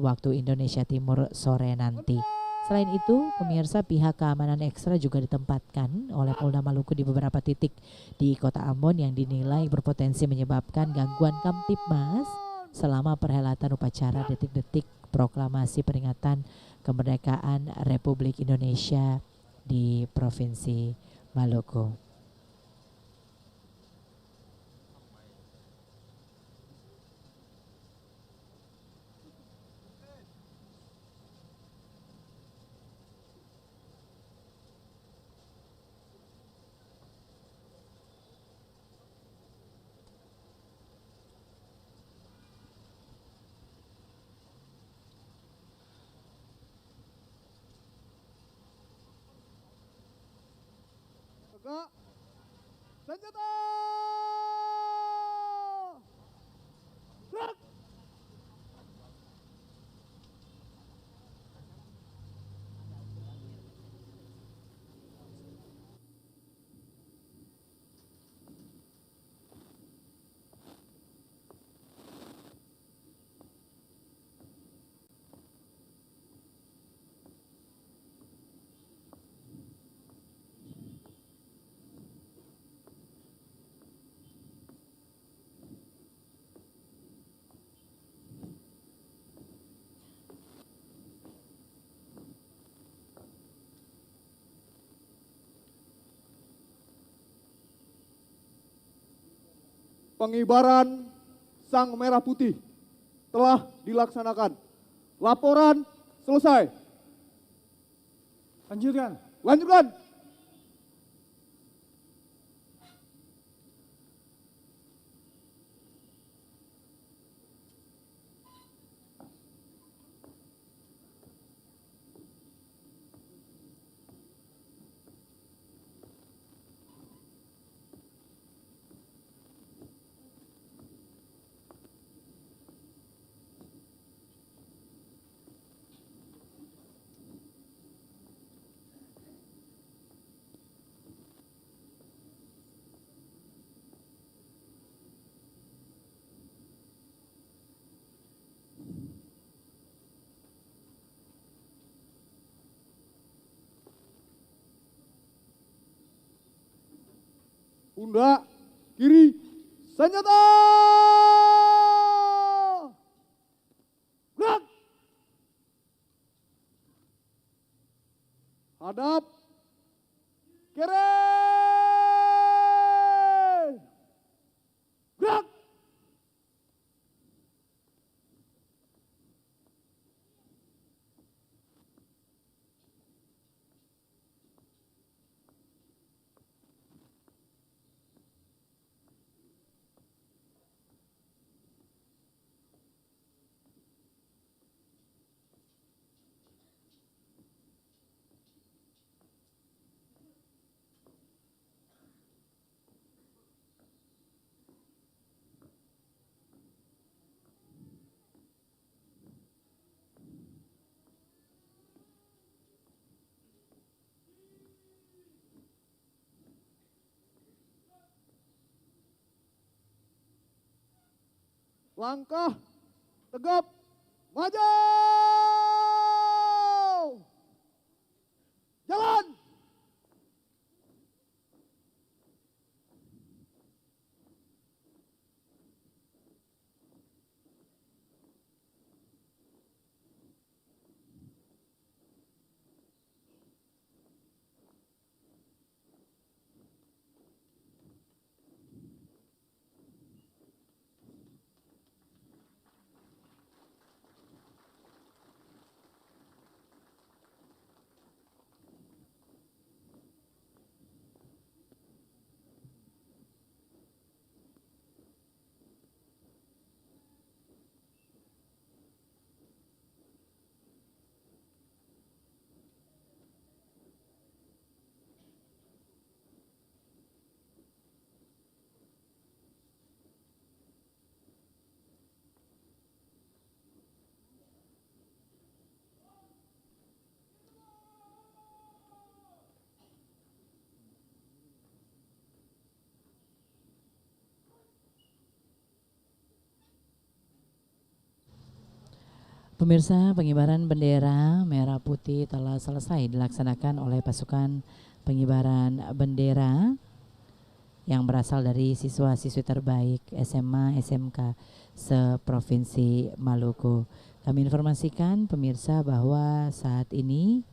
waktu Indonesia Timur sore nanti. Selain itu, pemirsa, pihak keamanan ekstra juga ditempatkan oleh Polda Maluku di beberapa titik di Kota Ambon yang dinilai berpotensi menyebabkan gangguan Kamtibmas selama perhelatan upacara detik-detik proklamasi peringatan kemerdekaan Republik Indonesia di Provinsi Maluku.
Tegak. Senjata. Gerak. Pengibaran Sang Merah Putih telah dilaksanakan. Laporan selesai.
Lanjutkan.
Lanjutkan. Pundak kiri, senjata! Gerak! Hadap. Kiri. Gerak. Langkah tegap maju. Jalan.
Pemirsa, pengibaran bendera merah putih telah selesai dilaksanakan oleh pasukan pengibaran bendera yang berasal dari siswa-siswi terbaik SMA SMK seprovinsi Maluku. Kami informasikan pemirsa bahwa saat ini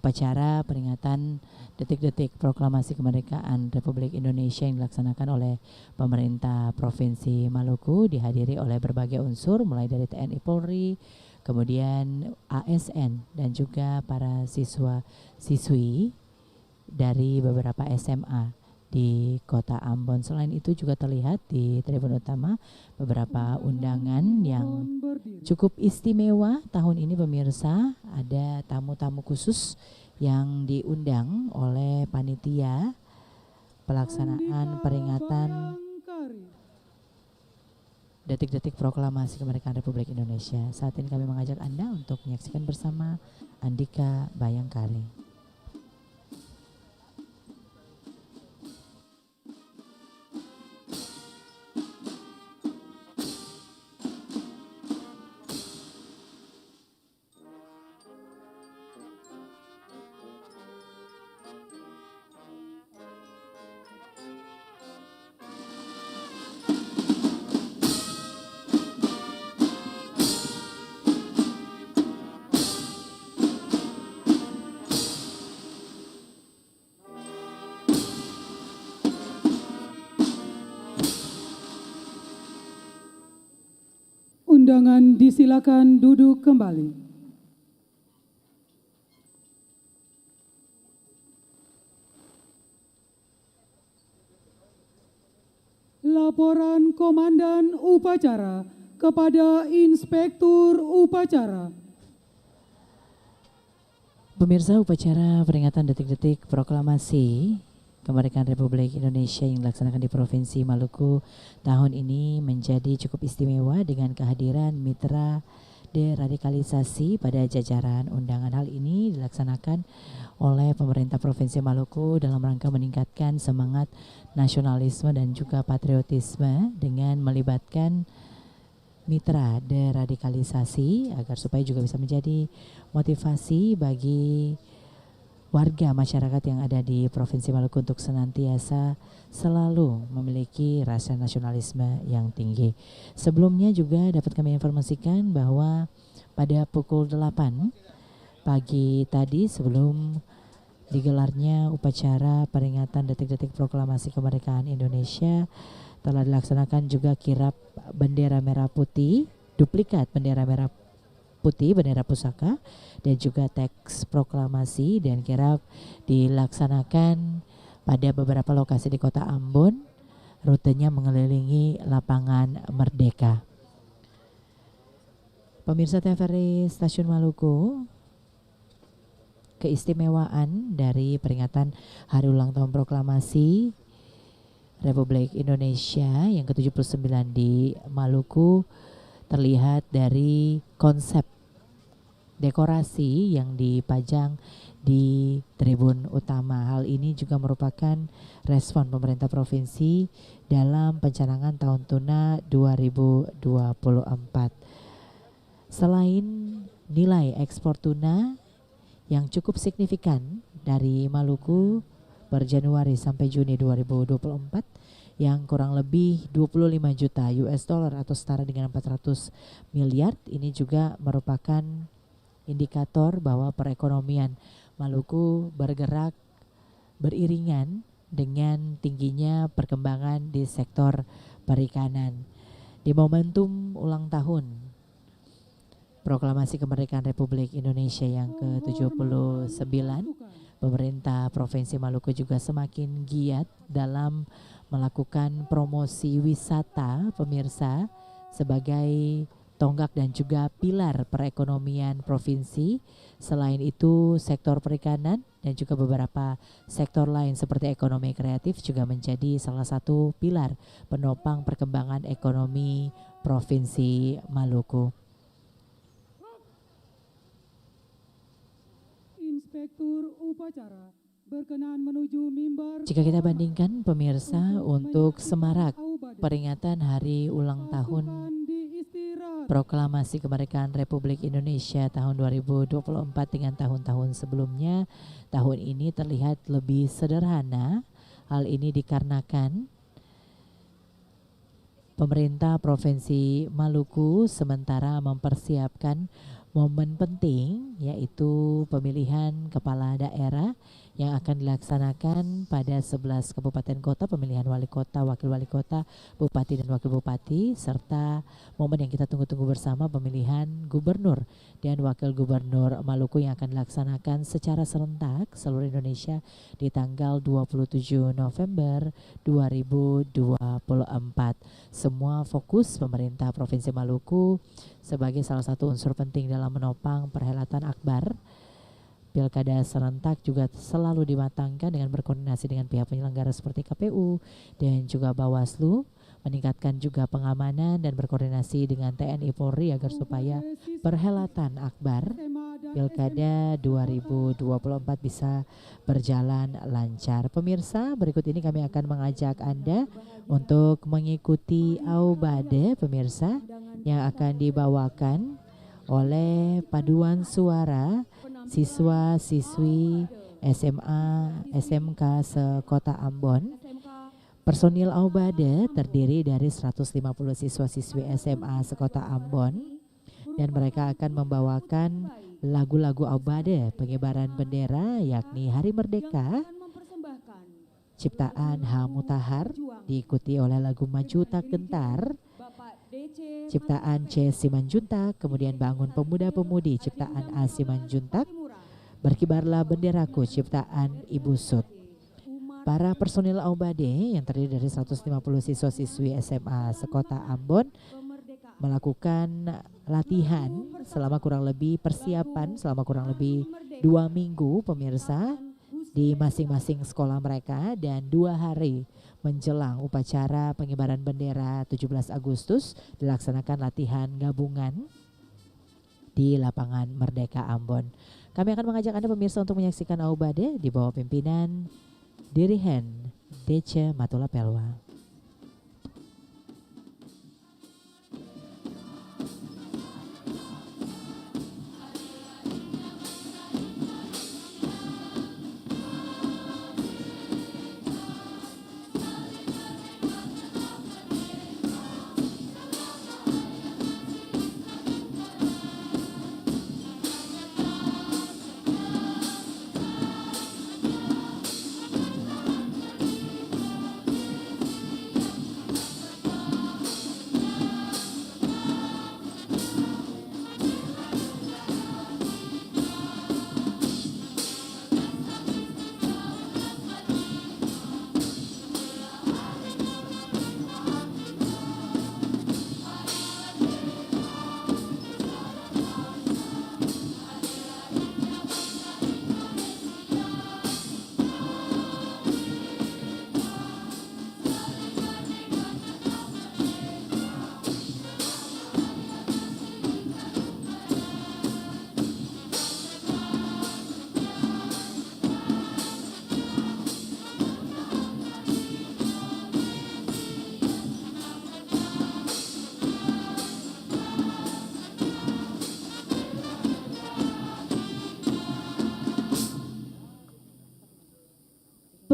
upacara peringatan detik-detik proklamasi kemerdekaan Republik Indonesia yang dilaksanakan oleh pemerintah Provinsi Maluku dihadiri oleh berbagai unsur mulai dari TNI Polri, kemudian ASN dan juga para siswa-siswi dari beberapa SMA di Kota Ambon. Selain itu juga terlihat di tribun utama beberapa undangan yang cukup istimewa tahun ini pemirsa. Ada tamu-tamu khusus yang diundang oleh panitia pelaksanaan peringatan detik-detik proklamasi kemerdekaan Republik Indonesia. Saat ini kami mengajak Anda untuk menyaksikan bersama Andika Bayangkari.
Undangan disilakan duduk kembali. Laporan Komandan Upacara kepada Inspektur Upacara.
Pemirsa, upacara peringatan detik-detik proklamasi kemerdekaan Republik Indonesia yang dilaksanakan di Provinsi Maluku tahun ini menjadi cukup istimewa dengan kehadiran mitra deradikalisasi pada jajaran undangan. Hal ini dilaksanakan oleh pemerintah Provinsi Maluku dalam rangka meningkatkan semangat nasionalisme dan juga patriotisme dengan melibatkan mitra deradikalisasi agar supaya juga bisa menjadi motivasi bagi warga masyarakat yang ada di Provinsi Maluku untuk senantiasa selalu memiliki rasa nasionalisme yang tinggi. Sebelumnya juga dapat kami informasikan bahwa pada pukul 8 pagi tadi sebelum digelarnya upacara peringatan detik-detik proklamasi kemerdekaan Indonesia telah dilaksanakan juga kirap bendera merah putih, duplikat bendera merah putih, bendera pusaka, dan juga teks proklamasi, dan kirap dilaksanakan pada beberapa lokasi di kota Ambon, rutenya mengelilingi lapangan Merdeka. Pemirsa TVRI Stasiun Maluku, keistimewaan dari peringatan Hari Ulang Tahun Proklamasi Republik Indonesia yang ke-79 di Maluku terlihat dari konsep dekorasi yang dipajang di tribun utama. Hal ini juga merupakan respon pemerintah provinsi dalam pencanangan tahun tuna 2024. Selain nilai ekspor tuna yang cukup signifikan dari Maluku per Januari sampai Juni 2024 yang kurang lebih 25 juta US dollar atau setara dengan 400 miliar, ini juga merupakan indikator bahwa perekonomian Maluku bergerak beriringan dengan tingginya perkembangan di sektor perikanan. Di momentum ulang tahun Proklamasi Kemerdekaan Republik Indonesia yang ke-79, pemerintah Provinsi Maluku juga semakin giat dalam melakukan promosi wisata, pemirsa, sebagai tonggak dan juga pilar perekonomian provinsi. Selain itu, sektor perikanan dan juga beberapa sektor lain seperti ekonomi kreatif juga menjadi salah satu pilar penopang perkembangan ekonomi Provinsi Maluku.
Inspektur upacara berkenan menuju mimbar.
Jika kita bandingkan pemirsa untuk semarak peringatan Hari Ulang Tahun Proklamasi Kemerdekaan Republik Indonesia tahun 2024 dengan tahun-tahun sebelumnya, tahun ini terlihat lebih sederhana. Hal ini dikarenakan pemerintah Provinsi Maluku sementara mempersiapkan momen penting, yaitu pemilihan kepala daerah yang akan dilaksanakan pada 11 kabupaten kota, pemilihan wali kota, wakil wali kota, bupati dan wakil bupati, serta momen yang kita tunggu-tunggu bersama, pemilihan gubernur dan wakil gubernur Maluku yang akan dilaksanakan secara serentak seluruh Indonesia di tanggal 27 November 2024. Semua fokus pemerintah Provinsi Maluku sebagai salah satu unsur penting dalam menopang perhelatan akbar Pilkada serentak juga selalu dimatangkan dengan berkoordinasi dengan pihak penyelenggara seperti KPU dan juga Bawaslu, meningkatkan juga pengamanan dan berkoordinasi dengan TNI Polri agar supaya perhelatan akbar Pilkada 2024 bisa berjalan lancar. Pemirsa, berikut ini kami akan mengajak Anda untuk mengikuti Aubade, pemirsa, yang akan dibawakan oleh paduan suara siswa-siswi SMA, SMK sekota Ambon. Personil Aubade terdiri dari 150 siswa-siswi SMA sekota Ambon dan mereka akan membawakan lagu-lagu Aubade pengibaran bendera, yakni Hari Merdeka, ciptaan H. Mutahar, diikuti oleh lagu Maju Tak Gentar, ciptaan C. Simanjuntak, kemudian Bangun Pemuda-Pemudi, ciptaan A. Simanjuntak, Berkibarlah Benderaku, ciptaan Ibu Sut. Para personil Aubade yang terdiri dari 150 siswa-siswi SMA sekota Ambon melakukan latihan selama kurang lebih persiapan selama kurang lebih 2 minggu, pemirsa, di masing-masing sekolah mereka, dan 2 hari menjelang upacara pengibaran bendera 17 Agustus dilaksanakan latihan gabungan di lapangan Merdeka Ambon. Kami akan mengajak Anda pemirsa untuk menyaksikan Aubade di bawah pimpinan Dirihen DC Matula Pelwa.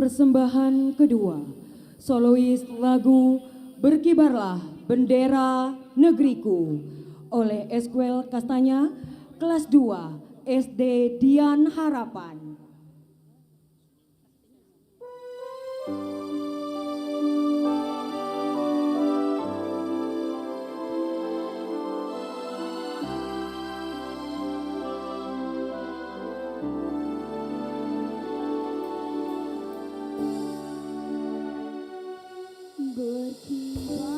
Persembahan kedua, solois lagu Berkibarlah Bendera Negeriku oleh Eskwel Kastanya, kelas 2 SD Dian Harapan.
Berkibarlah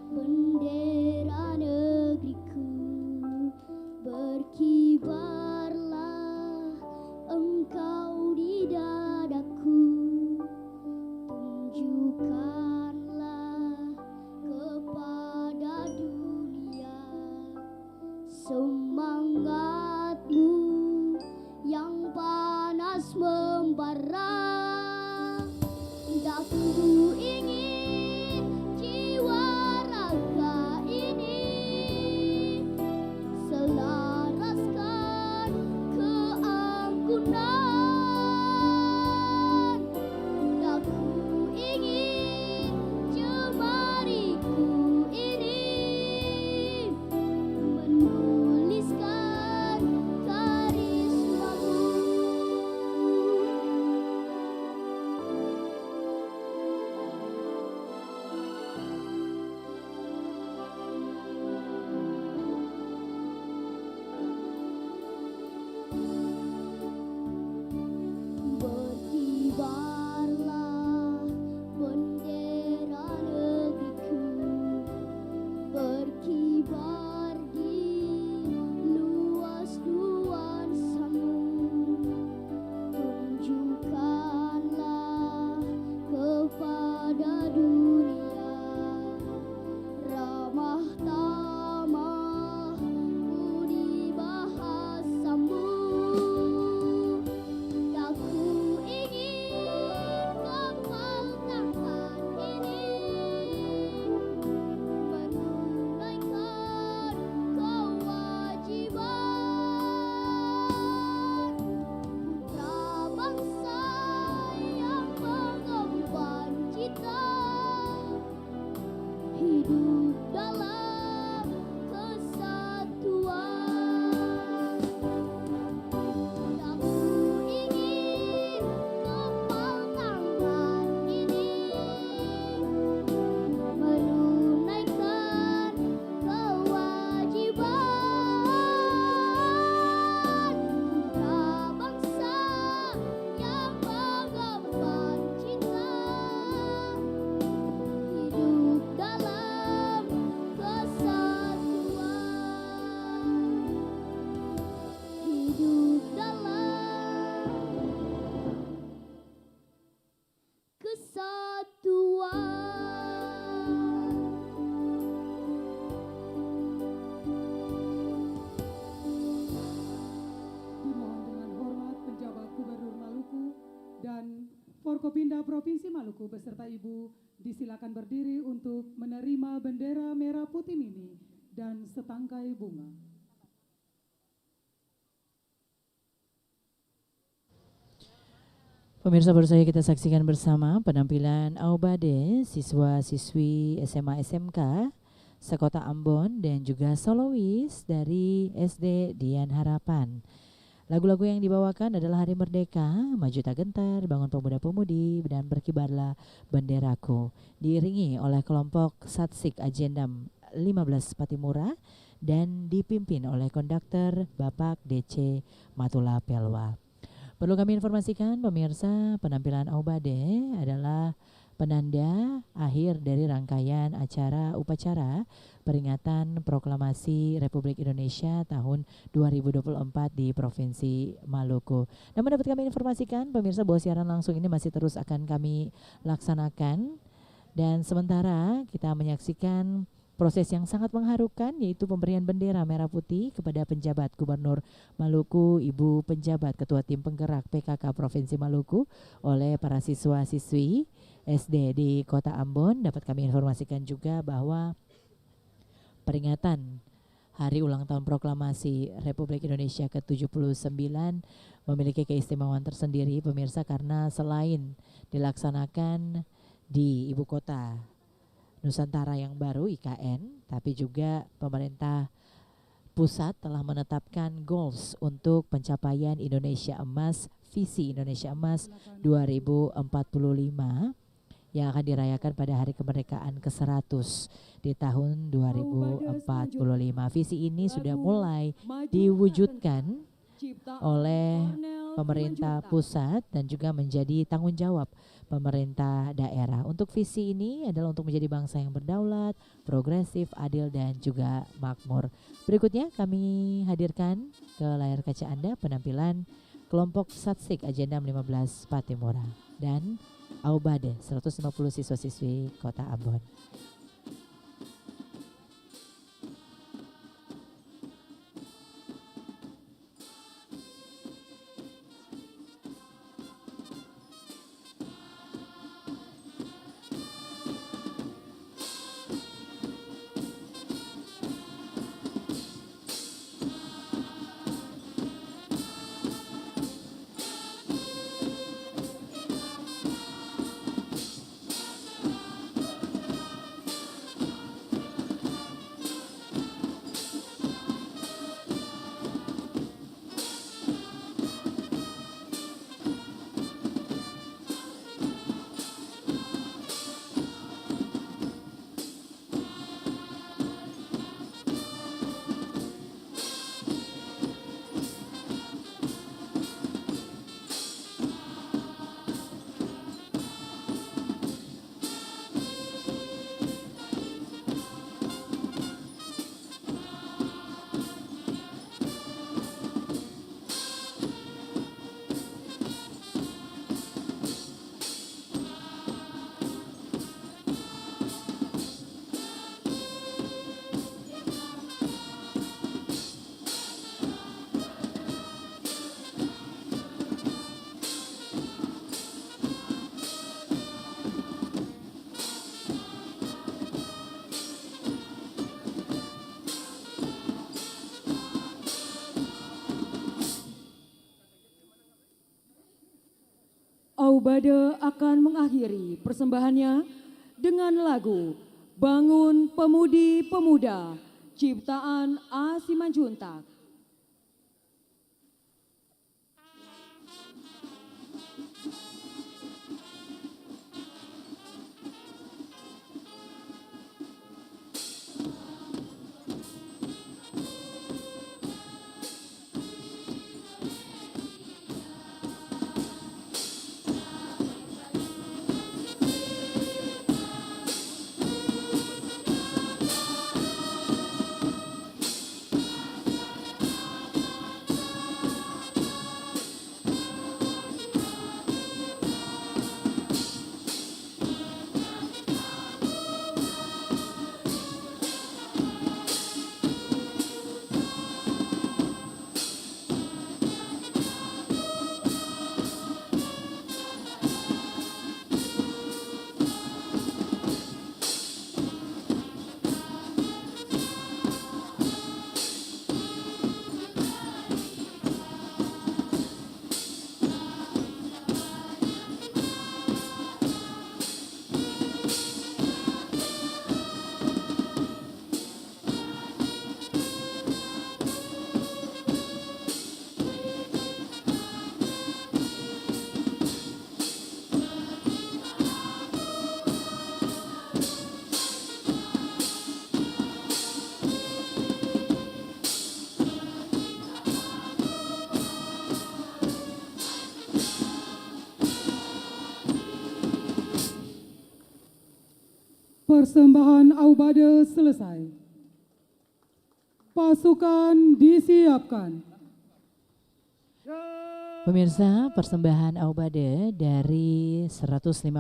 bendera negeriku, berkibarlah engkau di dadaku, tunjukkanlah kepada dunia semangatmu yang panas membara. Aku ingin jiwa raga ini selaraskan keangkuhan. Aku ingin jemariku ini menuliskan karismamu. Berkibarlah bendera negeriku, berkibar di luas nuansamu, tunjukkanlah kepada dunia ramah tamah budi bahasamu. Aku ingin kapal tangan ini menunaikan kewajiban putra bangsa yang mengemban cita hidup dalam kesatuan. Aku ingin kapal tangan ini menunaikan kewajiban putra bangsa yang mengemban cita hidup dalam kesatuan, hidup dalam kesatuan.
Dimohon dengan hormat penjabat Gubernur Maluku dan Forkopimda Provinsi Maluku beserta Ibu disilakan berdiri untuk menerima bendera merah putih mini dan setangkai bunga.
Pemirsa, baru saja kita saksikan bersama penampilan Aubade siswa-siswi SMA SMK sekota Ambon dan juga solois dari SD Dian Harapan. Lagu-lagu yang dibawakan adalah Hari Merdeka, Maju Tak Gentar, Bangun Pemuda-Pemudi, dan Berkibarlah Benderaku. Diiringi oleh kelompok Satsik Agendam 15 Patimura dan dipimpin oleh konduktor Bapak DC Matula Pelwa. Perlu kami informasikan pemirsa, penampilan Aubade adalah penanda akhir dari rangkaian acara upacara peringatan Proklamasi Republik Indonesia tahun 2024 di Provinsi Maluku. Namun dapat kami informasikan pemirsa bahwa siaran langsung ini masih terus akan kami laksanakan, dan sementara kita menyaksikan proses yang sangat mengharukan yaitu pemberian bendera merah putih kepada penjabat Gubernur Maluku, Ibu Penjabat Ketua Tim Penggerak PKK Provinsi Maluku oleh para siswa-siswi SD di Kota Ambon. Dapat kami informasikan juga bahwa peringatan Hari ulang tahun proklamasi Republik Indonesia ke-79 memiliki keistimewaan tersendiri pemirsa, karena selain dilaksanakan di ibu kota Nusantara yang baru IKN, tapi juga pemerintah pusat telah menetapkan goals untuk pencapaian Indonesia Emas, visi Indonesia Emas 2045 yang akan dirayakan pada hari kemerdekaan ke-100 di tahun 2045. Visi ini sudah mulai diwujudkan oleh pemerintah pusat dan juga menjadi tanggung jawab pemerintah daerah. Untuk visi ini adalah untuk menjadi bangsa yang berdaulat, progresif, adil dan juga makmur. Berikutnya kami hadirkan ke layar kaca Anda penampilan kelompok Satsik Agenda 15 Patimura dan Aubade 150 siswa-siswi Kota Ambon.
Aubade akan mengakhiri persembahannya dengan lagu Bangun Pemudi Pemuda, ciptaan A. Simanjuntak.
Persembahan Aubade selesai. Pasukan disiapkan.
Pemirsa, persembahan Aubade dari 150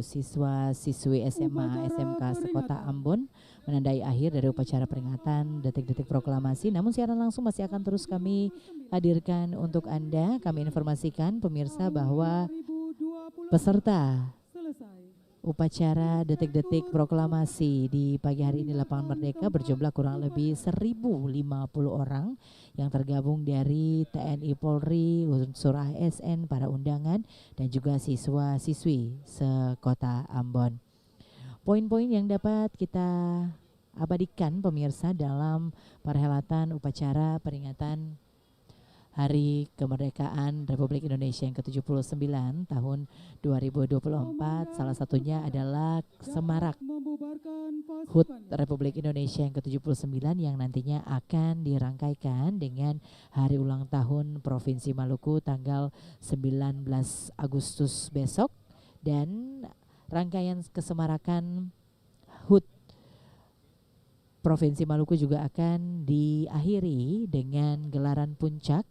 siswa-siswi SMA SMK sekota Ambon menandai akhir dari upacara peringatan detik-detik proklamasi. Namun siaran langsung masih akan terus kami hadirkan untuk Anda. Kami informasikan pemirsa bahwa peserta upacara detik-detik proklamasi di pagi hari ini Lapangan Merdeka berjumlah kurang lebih 1.050 orang yang tergabung dari TNI Polri, unsur ASN, para undangan dan juga siswa-siswi sekota Ambon. Poin-poin yang dapat kita abadikan pemirsa dalam perhelatan upacara peringatan Hari Kemerdekaan Republik Indonesia yang ke-79 tahun 2024, salah satunya adalah semarak HUT Republik Indonesia yang ke-79 yang nantinya akan dirangkaikan dengan hari ulang tahun Provinsi Maluku tanggal 19 Agustus besok, dan rangkaian kesemarakan HUT Provinsi Maluku juga akan diakhiri dengan gelaran puncak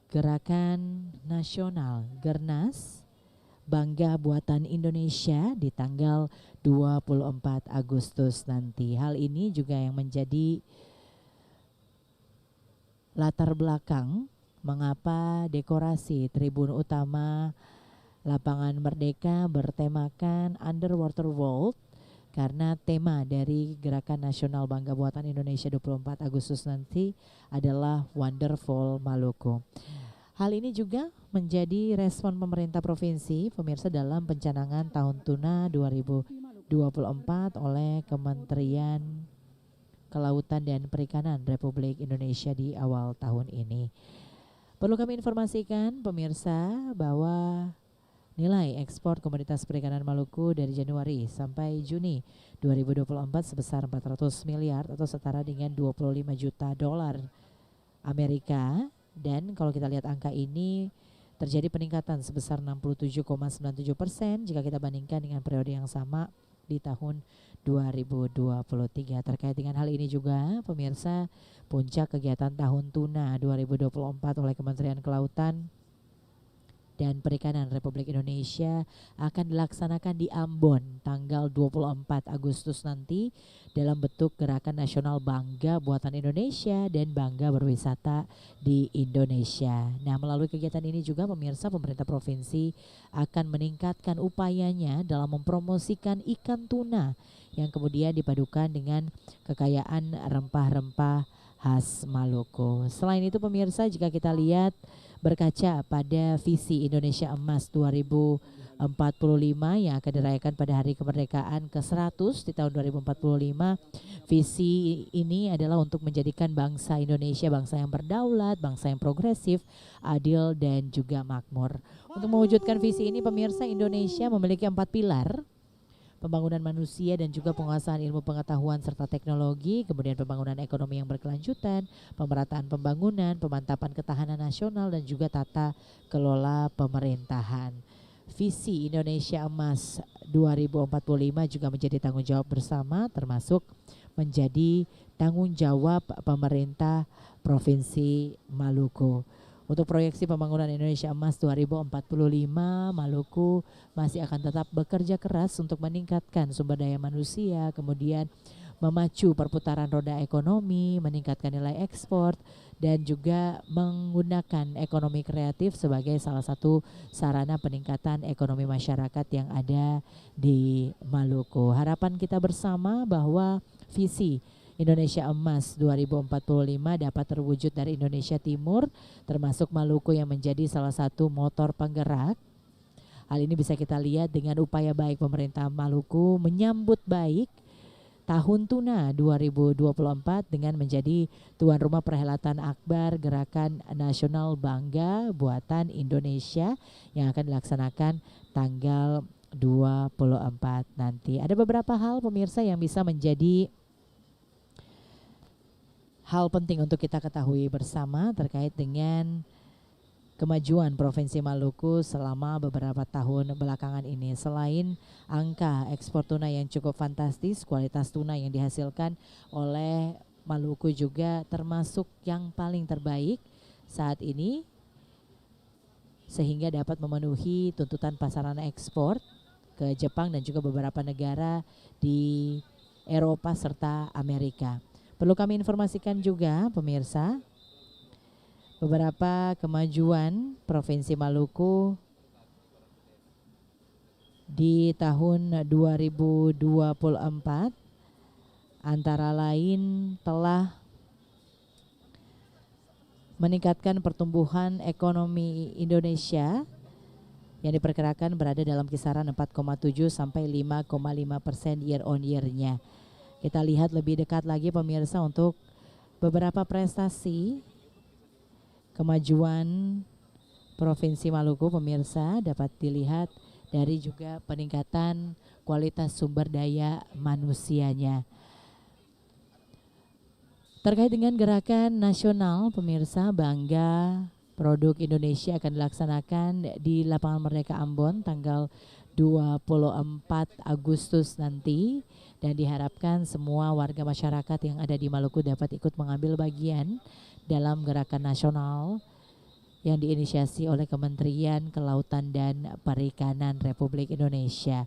Gerakan Nasional Gernas Bangga Buatan Indonesia di tanggal 24 Agustus nanti. Hal ini juga yang menjadi latar belakang mengapa dekorasi tribun utama Lapangan Merdeka bertemakan Underwater World, karena tema dari Gerakan Nasional Bangga Buatan Indonesia 24 Agustus nanti adalah Wonderful Maluku. Hal ini juga menjadi respon pemerintah provinsi pemirsa dalam pencanangan Tahun Tuna 2024 oleh Kementerian Kelautan dan Perikanan Republik Indonesia di awal tahun ini. Perlu kami informasikan pemirsa bahwa nilai ekspor komoditas perikanan Maluku dari Januari sampai Juni 2024 sebesar 400 miliar atau setara dengan 25 juta dolar Amerika, dan kalau kita lihat angka ini terjadi peningkatan sebesar 67,97% jika kita bandingkan dengan periode yang sama di tahun 2023. Terkait dengan hal ini juga pemirsa, puncak kegiatan Tahun Tuna 2024 oleh Kementerian Kelautan dan Perikanan Republik Indonesia akan dilaksanakan di Ambon tanggal 24 Agustus nanti dalam bentuk Gerakan Nasional Bangga Buatan Indonesia dan Bangga Berwisata di Indonesia. Nah, melalui kegiatan ini juga pemirsa, pemerintah provinsi akan meningkatkan upayanya dalam mempromosikan ikan tuna yang kemudian dipadukan dengan kekayaan rempah-rempah khas Maluku. Selain itu pemirsa, jika kita lihat berkaca pada visi Indonesia Emas 2045 yang akan dirayakan pada hari kemerdekaan ke-100 di tahun 2045, visi ini adalah untuk menjadikan bangsa Indonesia bangsa yang berdaulat, bangsa yang progresif, adil dan juga makmur. Untuk mewujudkan visi ini pemirsa, Indonesia memiliki 4 pilar: pembangunan manusia dan juga penguasaan ilmu pengetahuan serta teknologi, kemudian pembangunan ekonomi yang berkelanjutan, pemerataan pembangunan, pemantapan ketahanan nasional dan juga tata kelola pemerintahan. Visi Indonesia Emas 2045 juga menjadi tanggung jawab bersama, termasuk menjadi tanggung jawab pemerintah Provinsi Maluku. Untuk proyeksi pembangunan Indonesia Emas 2045, Maluku masih akan tetap bekerja keras untuk meningkatkan sumber daya manusia, kemudian memacu perputaran roda ekonomi, meningkatkan nilai ekspor, dan juga menggunakan ekonomi kreatif sebagai salah satu sarana peningkatan ekonomi masyarakat yang ada di Maluku. Harapan kita bersama bahwa visi Indonesia Emas 2045 dapat terwujud dari Indonesia Timur, termasuk Maluku yang menjadi salah satu motor penggerak. Hal ini bisa kita lihat dengan upaya baik pemerintah Maluku menyambut baik Tahun Tuna 2024 dengan menjadi tuan rumah perhelatan akbar Gerakan Nasional Bangga Buatan Indonesia yang akan dilaksanakan tanggal 24 nanti. Ada beberapa hal pemirsa yang bisa menjadi hal penting untuk kita ketahui bersama terkait dengan kemajuan Provinsi Maluku selama beberapa tahun belakangan ini. Selain angka ekspor tuna yang cukup fantastis, kualitas tuna yang dihasilkan oleh Maluku juga termasuk yang paling terbaik saat ini, sehingga dapat memenuhi tuntutan pasaran ekspor ke Jepang dan juga beberapa negara di Eropa serta Amerika. Perlu kami informasikan juga pemirsa, beberapa kemajuan Provinsi Maluku di tahun 2024 antara lain telah meningkatkan pertumbuhan ekonomi Indonesia yang diperkirakan berada dalam kisaran 4,7 sampai 5,5% year on year-nya. Kita lihat lebih dekat lagi pemirsa untuk beberapa prestasi kemajuan Provinsi Maluku pemirsa dapat dilihat dari juga peningkatan kualitas sumber daya manusianya. Terkait dengan gerakan nasional pemirsa, Bangga Produk Indonesia akan dilaksanakan di Lapangan Merdeka Ambon tanggal 24 Agustus nanti, dan diharapkan semua warga masyarakat yang ada di Maluku dapat ikut mengambil bagian dalam gerakan nasional yang diinisiasi oleh Kementerian Kelautan dan Perikanan Republik Indonesia.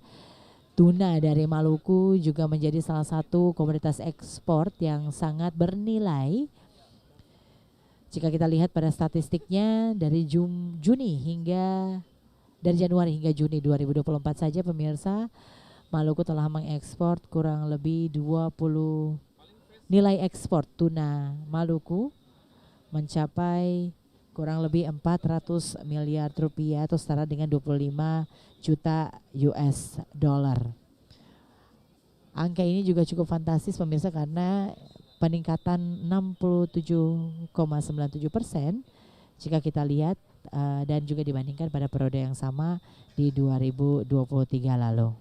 Tuna dari Maluku juga menjadi salah satu komoditas ekspor yang sangat bernilai. Jika kita lihat pada statistiknya dari Januari hingga Juni 2024 saja pemirsa, Maluku telah mengekspor kurang lebih 20 nilai ekspor tuna Maluku mencapai kurang lebih 400 miliar rupiah atau setara dengan 25 juta US dollar. Angka ini juga cukup fantastis pemirsa karena peningkatan 67,97% jika kita lihat dan juga dibandingkan pada periode yang sama di 2023 lalu.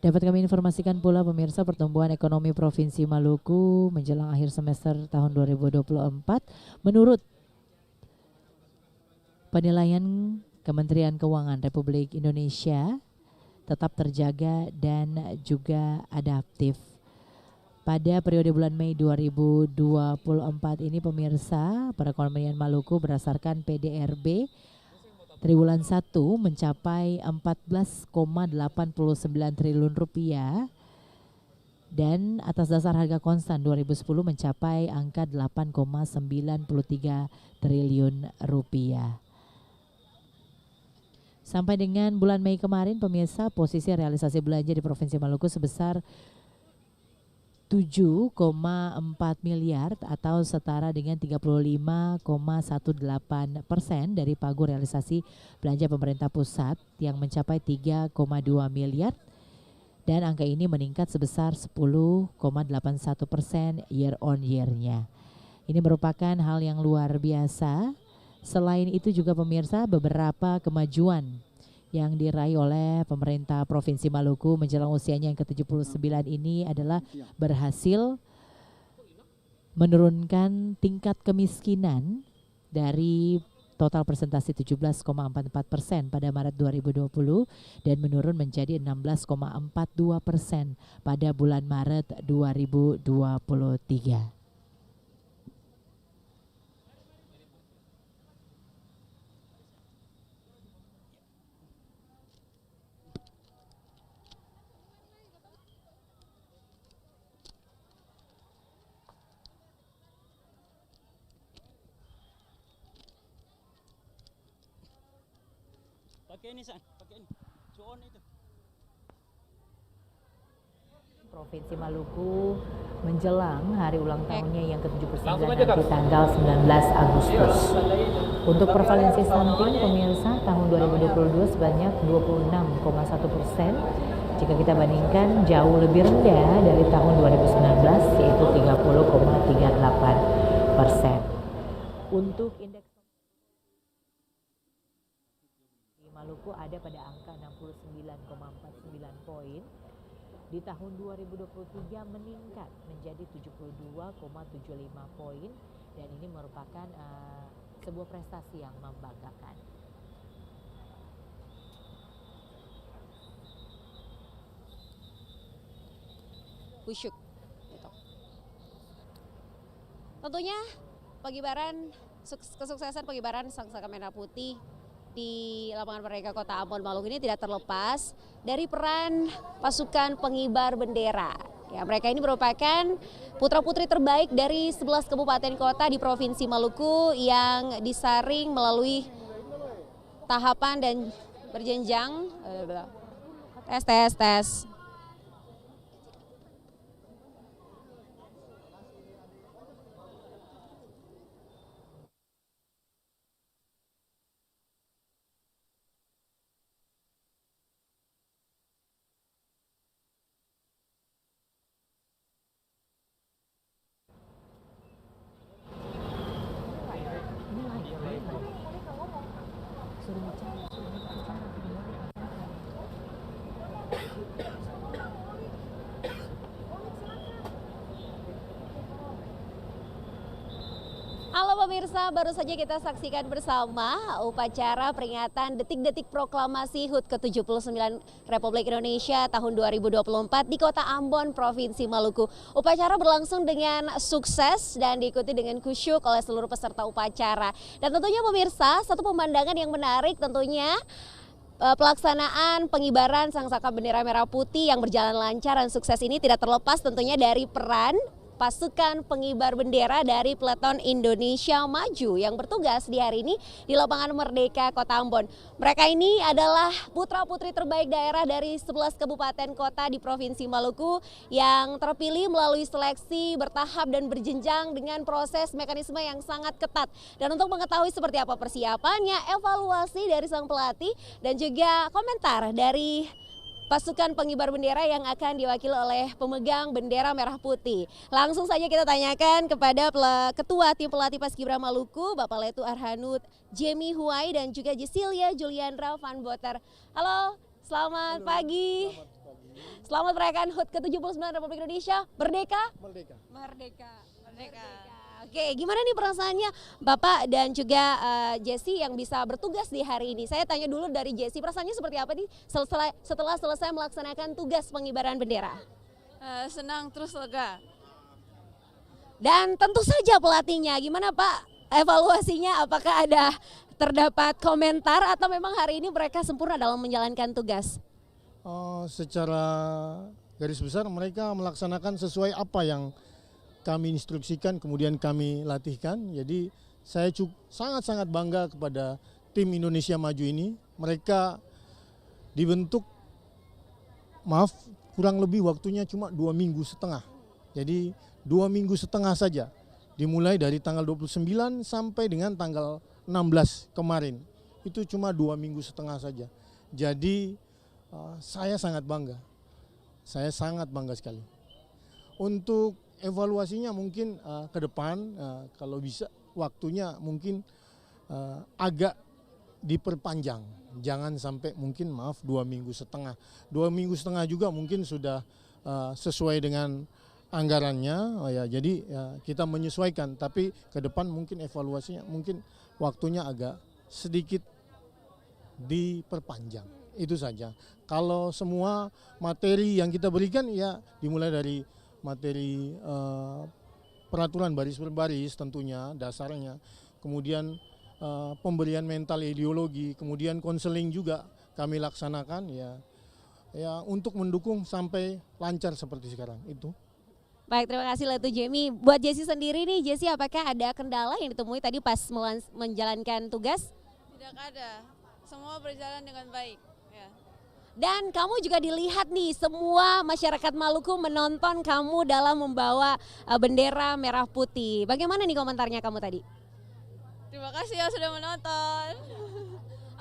Dapat kami informasikan pula pemirsa, pertumbuhan ekonomi Provinsi Maluku menjelang akhir semester tahun 2024 menurut penilaian Kementerian Keuangan Republik Indonesia tetap terjaga dan juga adaptif. Pada periode bulan Mei 2024 ini pemirsa, perekonomian Maluku berdasarkan PDRB triwulan 1 mencapai 14,89 triliun rupiah dan atas dasar harga konstan 2010 mencapai angka 8,93 triliun rupiah. Sampai dengan bulan Mei kemarin pemirsa, posisi realisasi belanja di Provinsi Maluku sebesar 7,4 miliar atau setara dengan 35,18% dari pagu realisasi belanja pemerintah pusat yang mencapai 3,2 miliar, dan angka ini meningkat sebesar 10,81% year on year-nya. Ini merupakan hal yang luar biasa. Selain itu juga pemirsa, beberapa kemajuan yang diraih oleh pemerintah Provinsi Maluku menjelang usianya yang ke-79 ini adalah berhasil menurunkan tingkat kemiskinan dari total persentase 17,44% pada Maret 2020 dan menurun menjadi 16,42% pada bulan Maret 2023.
Pakai ini, San. Pakai ini. Cuon itu.
Provinsi Maluku menjelang hari ulang tahunnya yang ke-79 nanti tanggal 19 Agustus. Untuk prevalensi stunting pemirsa tahun 2022 sebanyak 26,1%. Jika kita bandingkan jauh lebih rendah dari tahun 2019 yaitu 30,38%. Untuk indeks Maluku ada pada angka 69,49 poin. Di tahun 2023 meningkat menjadi 72,75 poin dan ini merupakan sebuah prestasi yang membanggakan.
Kusyuk. Gitu. Tentunya pengibaran kesuksesan pengibaran Sang Saka Merah Putih di lapangan Merdeka Kota Ambon Maluku ini tidak terlepas dari peran pasukan pengibar bendera. Ya, mereka ini merupakan putra-putri terbaik dari 11 kabupaten kota di Provinsi Maluku yang disaring melalui tahapan dan berjenjang. Tes. Halo pemirsa, baru saja kita saksikan bersama upacara peringatan detik-detik proklamasi HUT ke-79 Republik Indonesia tahun 2024 di Kota Ambon, Provinsi Maluku. Upacara berlangsung dengan sukses dan diikuti dengan khusyuk oleh seluruh peserta upacara. Dan tentunya pemirsa, satu pemandangan yang menarik tentunya pelaksanaan pengibaran sangsaka bendera merah putih yang berjalan lancar dan sukses ini tidak terlepas tentunya dari peran pasukan pengibar bendera dari Peleton Indonesia Maju yang bertugas di hari ini di lapangan Merdeka Kota Ambon. Mereka ini adalah putra-putri terbaik daerah dari 11 kabupaten kota di Provinsi Maluku yang terpilih melalui seleksi bertahap dan berjenjang dengan proses mekanisme yang sangat ketat. Dan untuk mengetahui seperti apa persiapannya, evaluasi dari sang pelatih dan juga komentar dari pasukan pengibar bendera yang akan diwakili oleh pemegang bendera merah putih. Langsung saja kita tanyakan kepada Ketua Tim Pelatih Paskibra Maluku, Bapak Letu Arhanud Jamie Huai dan juga Jesilia Juliandra Van Boter. Halo, selamat pagi. Selamat merayakan HUT ke-79 Republik Indonesia. Merdeka? Merdeka. Oke, gimana nih perasaannya Bapak dan juga Jesse yang bisa bertugas di hari ini? Saya tanya dulu dari Jesse, perasaannya seperti apa nih setelah selesai melaksanakan tugas pengibaran bendera?
Senang terus lega.
Dan tentu saja pelatihnya, gimana Pak? Evaluasinya apakah terdapat komentar atau memang hari ini mereka sempurna dalam menjalankan tugas?
Secara garis besar mereka melaksanakan sesuai apa yang kami instruksikan, kemudian kami latihkan. Jadi saya sangat-sangat bangga kepada tim Indonesia Maju ini. Mereka dibentuk, kurang lebih waktunya cuma 2,5 minggu. Jadi 2,5 minggu saja. Dimulai dari tanggal 29 sampai dengan tanggal 16 kemarin. Itu cuma 2,5 minggu saja. Jadi saya sangat bangga. Saya sangat bangga sekali. Untuk evaluasinya mungkin ke depan kalau bisa waktunya mungkin agak diperpanjang. Jangan sampai mungkin 2,5 minggu. 2,5 minggu juga mungkin sudah sesuai dengan anggarannya. Ya, jadi kita menyesuaikan, tapi ke depan mungkin evaluasinya mungkin waktunya agak sedikit diperpanjang. Itu saja. Kalau semua materi yang kita berikan ya dimulai dari materi peraturan baris per baris tentunya dasarnya, kemudian pemberian mental ideologi, kemudian konseling juga kami laksanakan ya untuk mendukung sampai lancar seperti sekarang itu.
Baik, terima kasih Letu Jamie. Buat Jesse sendiri nih, Jesse apakah ada kendala yang ditemui tadi pas menjalankan tugas?
Tidak ada, semua berjalan dengan baik. Ya.
Dan kamu juga dilihat nih, semua masyarakat Maluku menonton kamu dalam membawa bendera merah putih. Bagaimana nih komentarnya kamu tadi?
Terima kasih yang sudah menonton.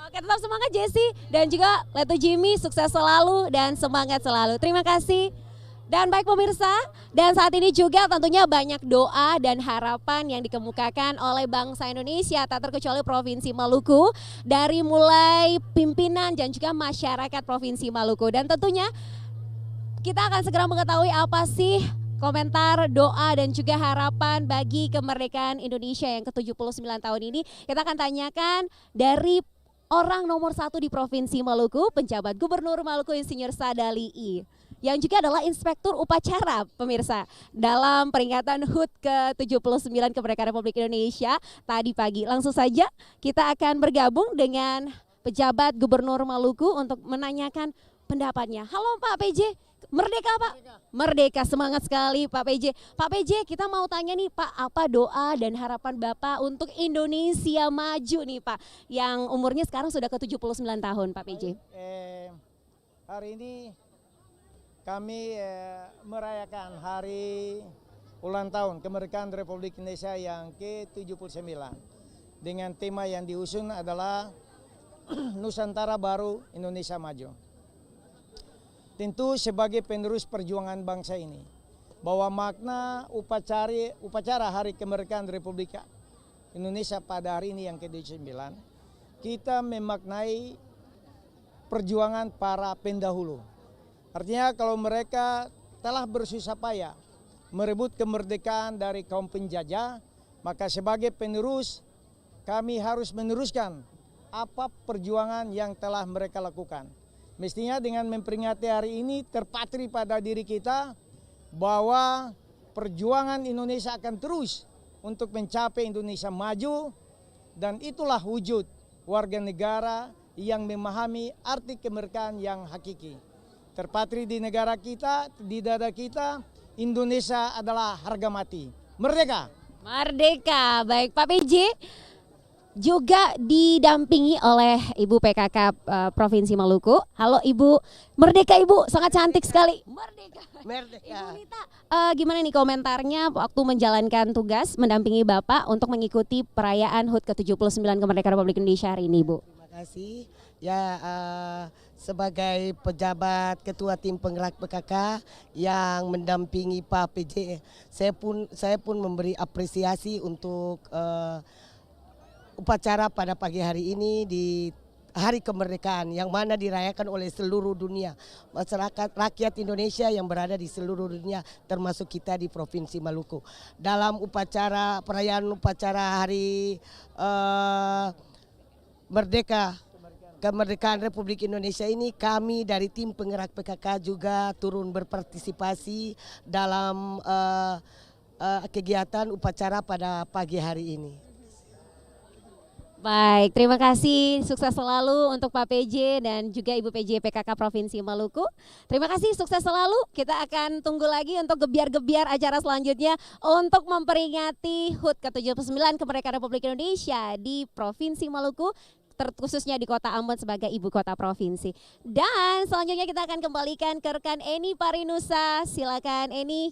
Oke, tetap semangat Jesse dan juga Letu Jamie, sukses selalu dan semangat selalu. Terima kasih. Dan baik pemirsa, dan saat ini juga tentunya banyak doa dan harapan yang dikemukakan oleh bangsa Indonesia, tak terkecuali Provinsi Maluku, dari mulai pimpinan dan juga masyarakat Provinsi Maluku. Dan tentunya kita akan segera mengetahui apa sih komentar, doa dan juga harapan bagi kemerdekaan Indonesia yang ke-79 tahun ini. Kita akan tanyakan dari orang nomor 1 di Provinsi Maluku, penjabat Gubernur Maluku Insinyur Sadali, yang juga adalah inspektur upacara pemirsa dalam peringatan HUT ke-79 kemerdekaan Republik Indonesia tadi pagi. Langsung saja kita akan bergabung dengan pejabat Gubernur Maluku untuk menanyakan pendapatnya. Halo Pak PJ, merdeka Pak? Merdeka, semangat sekali Pak PJ. Pak PJ, kita mau tanya nih Pak, apa doa dan harapan Bapak untuk Indonesia maju nih Pak, yang umurnya sekarang sudah ke 79 tahun Pak PJ?
Hari ini kami merayakan hari ulang tahun kemerdekaan Republik Indonesia yang ke-79 dengan tema yang diusung adalah Nusantara Baru, Indonesia Maju. Tentu sebagai penerus perjuangan bangsa ini, bahwa makna upacara Hari Kemerdekaan Republik Indonesia pada hari ini yang ke-79, kita memaknai perjuangan para pendahulu. Artinya kalau mereka telah bersusah payah merebut kemerdekaan dari kaum penjajah, maka sebagai penerus kami harus meneruskan apa perjuangan yang telah mereka lakukan. Mestinya dengan memperingati hari ini terpatri pada diri kita bahwa perjuangan Indonesia akan terus untuk mencapai Indonesia maju, dan itulah wujud warga negara yang memahami arti kemerdekaan yang hakiki. Terpatri di negara kita, di dada kita, Indonesia adalah harga mati. Merdeka!
Merdeka, baik Pak PJ. Juga didampingi oleh Ibu PKK Provinsi Maluku. Halo Ibu, merdeka Ibu, sangat cantik sekali. Merdeka.
Merdeka.
Ibu Nita, gimana nih komentarnya waktu menjalankan tugas mendampingi Bapak untuk mengikuti perayaan HUT ke-79 kemerdekaan Republik Indonesia hari ini, Bu?
Terima kasih. Ya, sebagai pejabat ketua tim penggerak PKK yang mendampingi Pak PJ, saya pun memberi apresiasi untuk upacara pada pagi hari ini di Hari Kemerdekaan yang mana dirayakan oleh seluruh dunia, masyarakat rakyat Indonesia yang berada di seluruh dunia termasuk kita di Provinsi Maluku. Dalam perayaan upacara Hari Kemerdekaan Republik Indonesia ini, kami dari tim penggerak PKK juga turun berpartisipasi dalam kegiatan upacara pada pagi hari ini.
Baik, terima kasih. Sukses selalu untuk Pak PJ dan juga Ibu PJ PKK Provinsi Maluku. Terima kasih, sukses selalu. Kita akan tunggu lagi untuk gebiar-gebiar acara selanjutnya untuk memperingati HUT ke-79 kemerdekaan Republik Indonesia di Provinsi Maluku, khususnya di Kota Ambon sebagai ibu kota provinsi. Dan selanjutnya kita akan kembalikan ke rekan Eni Parinusa. Silakan Eni.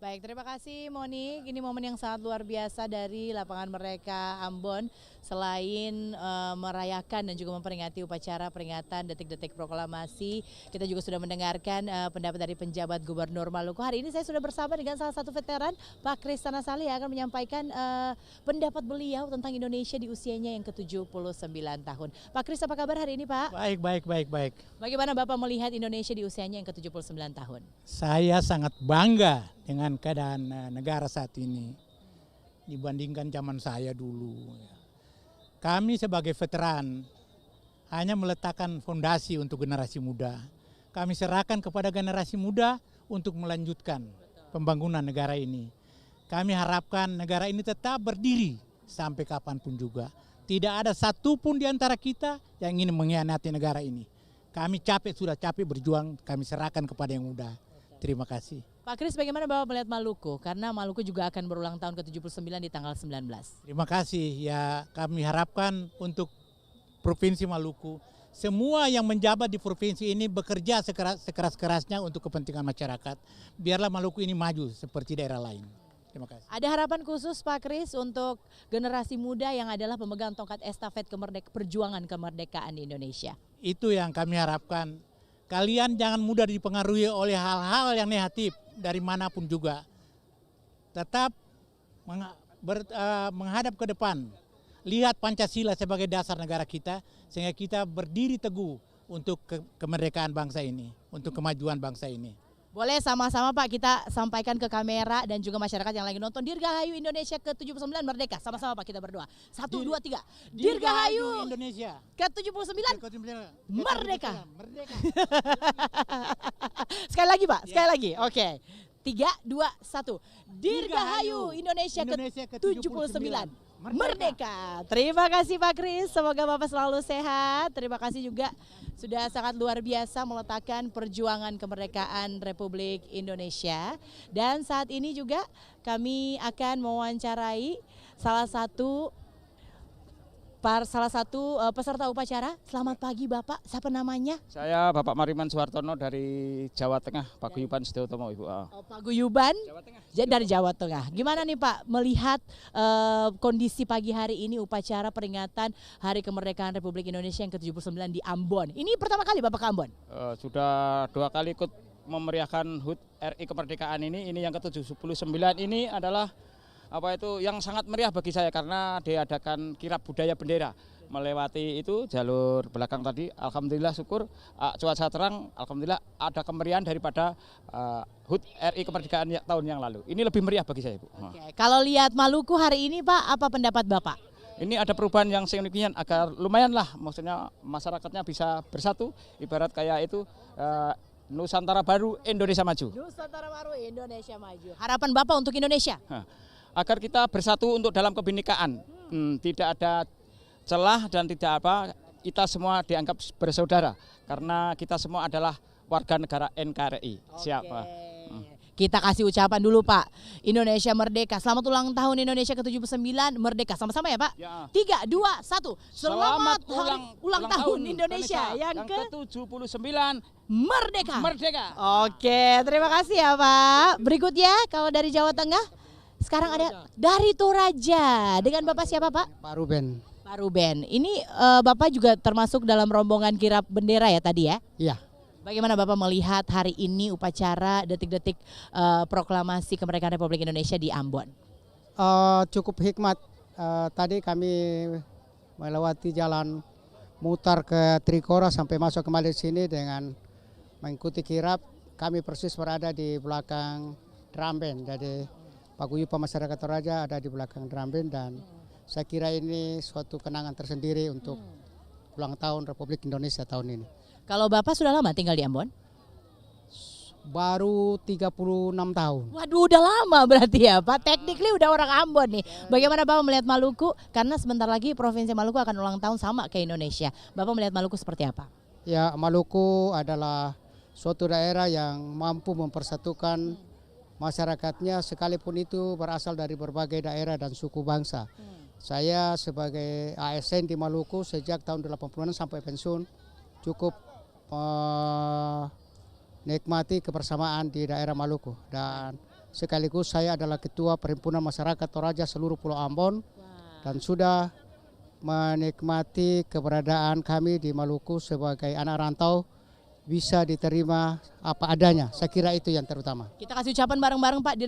Baik, terima kasih Moni. Ini momen yang sangat luar biasa dari lapangan Merdeka Ambon. Selain merayakan dan juga memperingati upacara peringatan detik-detik proklamasi, kita juga sudah mendengarkan pendapat dari penjabat Gubernur Maluku. Hari ini saya sudah bersama dengan salah satu veteran, Pak Kris Tanasali, yang akan menyampaikan pendapat beliau tentang Indonesia di usianya yang ke-79 tahun. Pak Kris, apa kabar hari ini Pak?
Baik.
Bagaimana Bapak melihat Indonesia di usianya yang ke-79 tahun?
Saya sangat bangga dengan keadaan negara saat ini dibandingkan zaman saya dulu. Kami sebagai veteran hanya meletakkan fondasi untuk generasi muda. Kami serahkan kepada generasi muda untuk melanjutkan pembangunan negara ini. Kami harapkan negara ini tetap berdiri sampai kapanpun juga. Tidak ada satupun di antara kita yang ingin mengkhianati negara ini. Kami sudah capek berjuang, kami serahkan kepada yang muda. Terima kasih.
Pak Kris, bagaimana Bapak melihat Maluku? Karena Maluku juga akan berulang tahun ke-79 di tanggal 19.
Terima kasih. Ya, kami harapkan untuk Provinsi Maluku, semua yang menjabat di provinsi ini bekerja sekeras-kerasnya untuk kepentingan masyarakat. Biarlah Maluku ini maju seperti daerah lain. Terima kasih.
Ada harapan khusus Pak Kris untuk generasi muda yang adalah pemegang tongkat estafet perjuangan kemerdekaan di Indonesia?
Itu yang kami harapkan. Kalian jangan mudah dipengaruhi oleh hal-hal yang negatif dari manapun juga. Tetap menghadap ke depan. Lihat Pancasila sebagai dasar negara kita, sehingga kita berdiri teguh untuk kemerdekaan bangsa ini, untuk kemajuan bangsa ini.
Boleh sama-sama Pak kita sampaikan ke kamera dan juga masyarakat yang lagi nonton. Dirgahayu Indonesia ke-79 Merdeka. Sama-sama Pak kita berdoa. 1, 2, 3. Dirgahayu
Indonesia
ke-79 Merdeka.
Merdeka.
Sekali lagi Pak, sekali lagi. Oke. 3, 2, 1. Dirgahayu Indonesia ke-79 Merdeka. Terima kasih Pak Kris, semoga Bapak selalu sehat. Terima kasih juga sudah sangat luar biasa meletakkan perjuangan kemerdekaan Republik Indonesia. Dan saat ini juga kami akan mewawancarai salah satu peserta upacara. Selamat pagi Bapak, siapa namanya?
Saya Bapak Mariman Suhartono dari Jawa Tengah, Paguyuban Sedeotomo Ibu.
Paguyuban dari Jawa Tengah. Gimana nih Pak melihat kondisi pagi hari ini upacara peringatan Hari Kemerdekaan Republik Indonesia yang ke-79 di Ambon. Ini pertama kali Bapak ke Ambon?
Sudah 2 kali ikut memeriahkan HUT RI Kemerdekaan ini yang ke-79 ini adalah yang sangat meriah bagi saya karena diadakan kirap budaya bendera. Melewati itu jalur belakang tadi, alhamdulillah syukur cuaca terang, alhamdulillah ada kemeriahan daripada HUT RI Kemerdekaan tahun yang lalu. Ini lebih meriah bagi saya, Bu.
Oke. Kalau lihat Maluku hari ini Pak, apa pendapat Bapak?
Ini ada perubahan yang signifikan agar lumayan lah, maksudnya masyarakatnya bisa bersatu, ibarat kayak itu Nusantara Baru Indonesia Maju.
Nusantara Baru Indonesia Maju. Harapan Bapak untuk Indonesia?
Agar kita bersatu untuk dalam kebinekaan, tidak ada celah dan kita semua dianggap bersaudara karena kita semua adalah warga negara NKRI. Siapa?
Kita kasih ucapan dulu Pak. Indonesia Merdeka. Selamat ulang tahun Indonesia ke-79 Merdeka. Sama-sama ya Pak?
Ya.
3, 2, 1. Selamat ulang tahun Indonesia yang
ke-79
Merdeka.
Merdeka.
Oke, terima kasih ya Pak. Berikutnya kalau dari Jawa Tengah. Sekarang ada dari Toraja. Dengan Bapak siapa Pak?
Pak Ruben.
Pak Ruben. Ini Bapak juga termasuk dalam rombongan kirap bendera ya tadi ya?
Iya.
Bagaimana Bapak melihat hari ini upacara detik-detik proklamasi kemerdekaan Republik Indonesia di Ambon?
Cukup hikmat. Tadi kami melewati jalan mutar ke Trikora sampai masuk kembali di sini dengan mengikuti kirap. Kami persis berada di belakang drum band. Jadi Paguyuban masyarakat Toraja ada di belakang drum band dan saya kira ini suatu kenangan tersendiri untuk ulang tahun Republik Indonesia tahun ini.
Kalau Bapak sudah lama tinggal di Ambon?
Baru 36 tahun.
Waduh, udah lama berarti ya Pak. Technically udah orang Ambon nih. Bagaimana Bapak melihat Maluku? Karena sebentar lagi Provinsi Maluku akan ulang tahun sama kayak Indonesia. Bapak melihat Maluku seperti apa?
Ya, Maluku adalah suatu daerah yang mampu mempersatukan masyarakatnya sekalipun itu berasal dari berbagai daerah dan suku bangsa. Saya sebagai ASN di Maluku sejak tahun 80-an sampai pensiun cukup nikmati kebersamaan di daerah Maluku dan sekaligus saya adalah ketua Perhimpunan Masyarakat Toraja seluruh Pulau Ambon dan sudah menikmati keberadaan kami di Maluku sebagai anak rantau bisa diterima apa adanya. Saya kira itu yang terutama.
Kita kasih ucapan bareng-bareng Pak.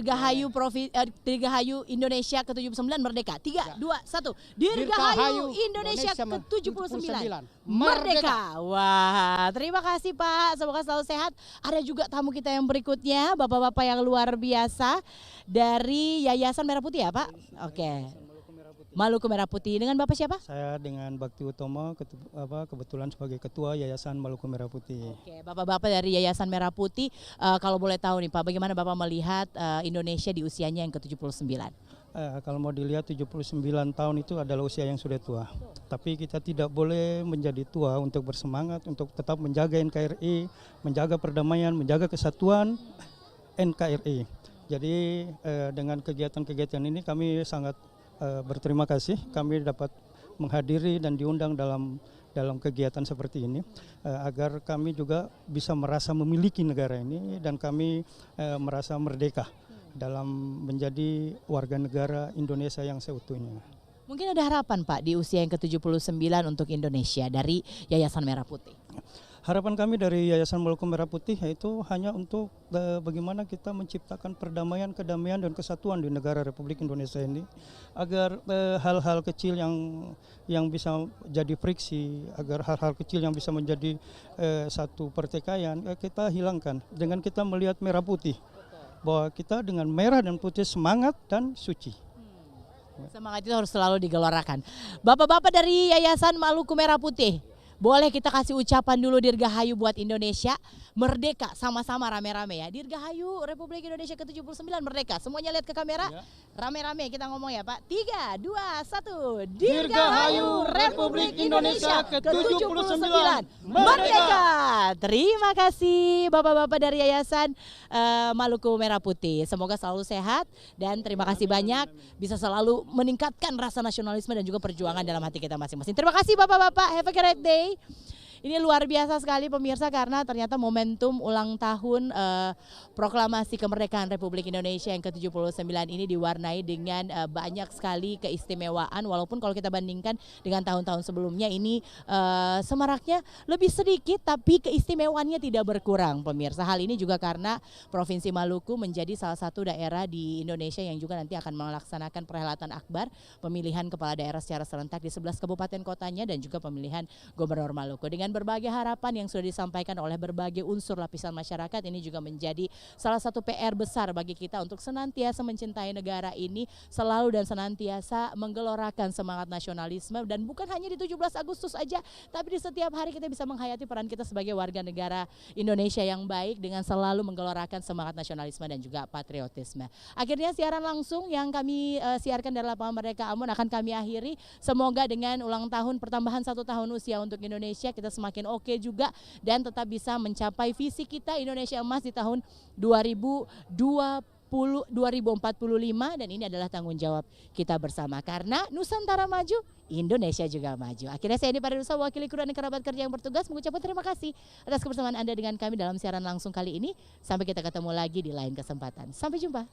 Dirgahayu Indonesia ke-79 Merdeka. 3, 2, 1. Dirgahayu Indonesia ke-79 Merdeka. Wah, terima kasih Pak. Semoga selalu sehat. Ada juga tamu kita yang berikutnya, bapak-bapak yang luar biasa dari Yayasan Merah Putih ya Pak? Oke. Maluku Merah Putih. Dengan Bapak siapa?
Saya dengan Bakti Utomo, kebetulan sebagai Ketua Yayasan Maluku Merah Putih.
Oke, Bapak-bapak dari Yayasan Merah Putih, kalau boleh tahu nih Pak, bagaimana Bapak melihat Indonesia di usianya yang ke-79?
Kalau mau dilihat 79 tahun itu adalah usia yang sudah tua. Tapi kita tidak boleh menjadi tua untuk bersemangat, untuk tetap menjaga NKRI, menjaga perdamaian, menjaga kesatuan NKRI. Jadi dengan kegiatan-kegiatan ini kami sangat berterima kasih kami dapat menghadiri dan diundang dalam kegiatan seperti ini agar kami juga bisa merasa memiliki negara ini dan kami merasa merdeka dalam menjadi warga negara Indonesia yang seutuhnya.
Mungkin ada harapan Pak di usia yang ke-79 untuk Indonesia dari Yayasan Merah Putih?
Harapan kami dari Yayasan Maluku Merah Putih yaitu hanya untuk bagaimana kita menciptakan perdamaian, kedamaian dan kesatuan di negara Republik Indonesia ini, agar hal-hal kecil yang bisa jadi friksi, agar hal-hal kecil yang bisa menjadi satu pertikaian kita hilangkan dengan kita melihat merah putih, bahwa kita dengan merah dan putih semangat dan suci.
Semangat itu harus selalu digelorakan. Bapak-bapak dari Yayasan Maluku Merah Putih, boleh kita kasih ucapan dulu Dirgahayu buat Indonesia merdeka, sama-sama rame-rame ya. Dirgahayu Republik Indonesia ke-79 merdeka. Semuanya lihat ke kamera. Rame-rame kita ngomong ya Pak. 3, 2, 1. Dirgahayu Republik Indonesia ke-79 merdeka. Terima kasih Bapak-bapak dari Yayasan Maluku Merah Putih. Semoga selalu sehat dan terima kasih banyak bisa selalu meningkatkan rasa nasionalisme dan juga perjuangan dalam hati kita masing-masing. Terima kasih Bapak-bapak. Have a great day. Ini luar biasa sekali pemirsa karena ternyata momentum ulang tahun proklamasi kemerdekaan Republik Indonesia yang ke-79 ini diwarnai dengan banyak sekali keistimewaan, walaupun kalau kita bandingkan dengan tahun-tahun sebelumnya ini semaraknya lebih sedikit tapi keistimewaannya tidak berkurang pemirsa. Hal ini juga karena Provinsi Maluku menjadi salah satu daerah di Indonesia yang juga nanti akan melaksanakan perhelatan akbar pemilihan kepala daerah secara serentak di 11 kabupaten kotanya dan juga pemilihan Gubernur Maluku. Dengan berbagai harapan yang sudah disampaikan oleh berbagai unsur lapisan masyarakat, ini juga menjadi salah satu PR besar bagi kita untuk senantiasa mencintai negara ini, selalu dan senantiasa menggelorakan semangat nasionalisme, dan bukan hanya di 17 Agustus aja, tapi di setiap hari kita bisa menghayati peran kita sebagai warga negara Indonesia yang baik dengan selalu menggelorakan semangat nasionalisme dan juga patriotisme. Akhirnya siaran langsung yang kami siarkan dari lapangan Merdeka Ambon akan kami akhiri. Semoga dengan ulang tahun pertambahan 1 tahun usia untuk Indonesia kita semakin oke juga dan tetap bisa mencapai visi kita Indonesia Emas di tahun 2045, dan ini adalah tanggung jawab kita bersama karena Nusantara maju, Indonesia juga maju. Akhirnya saya Eni Paridusa, wakili kru dan kerabat kerja yang bertugas, mengucapkan terima kasih atas kebersamaan Anda dengan kami dalam siaran langsung kali ini. Sampai kita ketemu lagi di lain kesempatan. Sampai jumpa.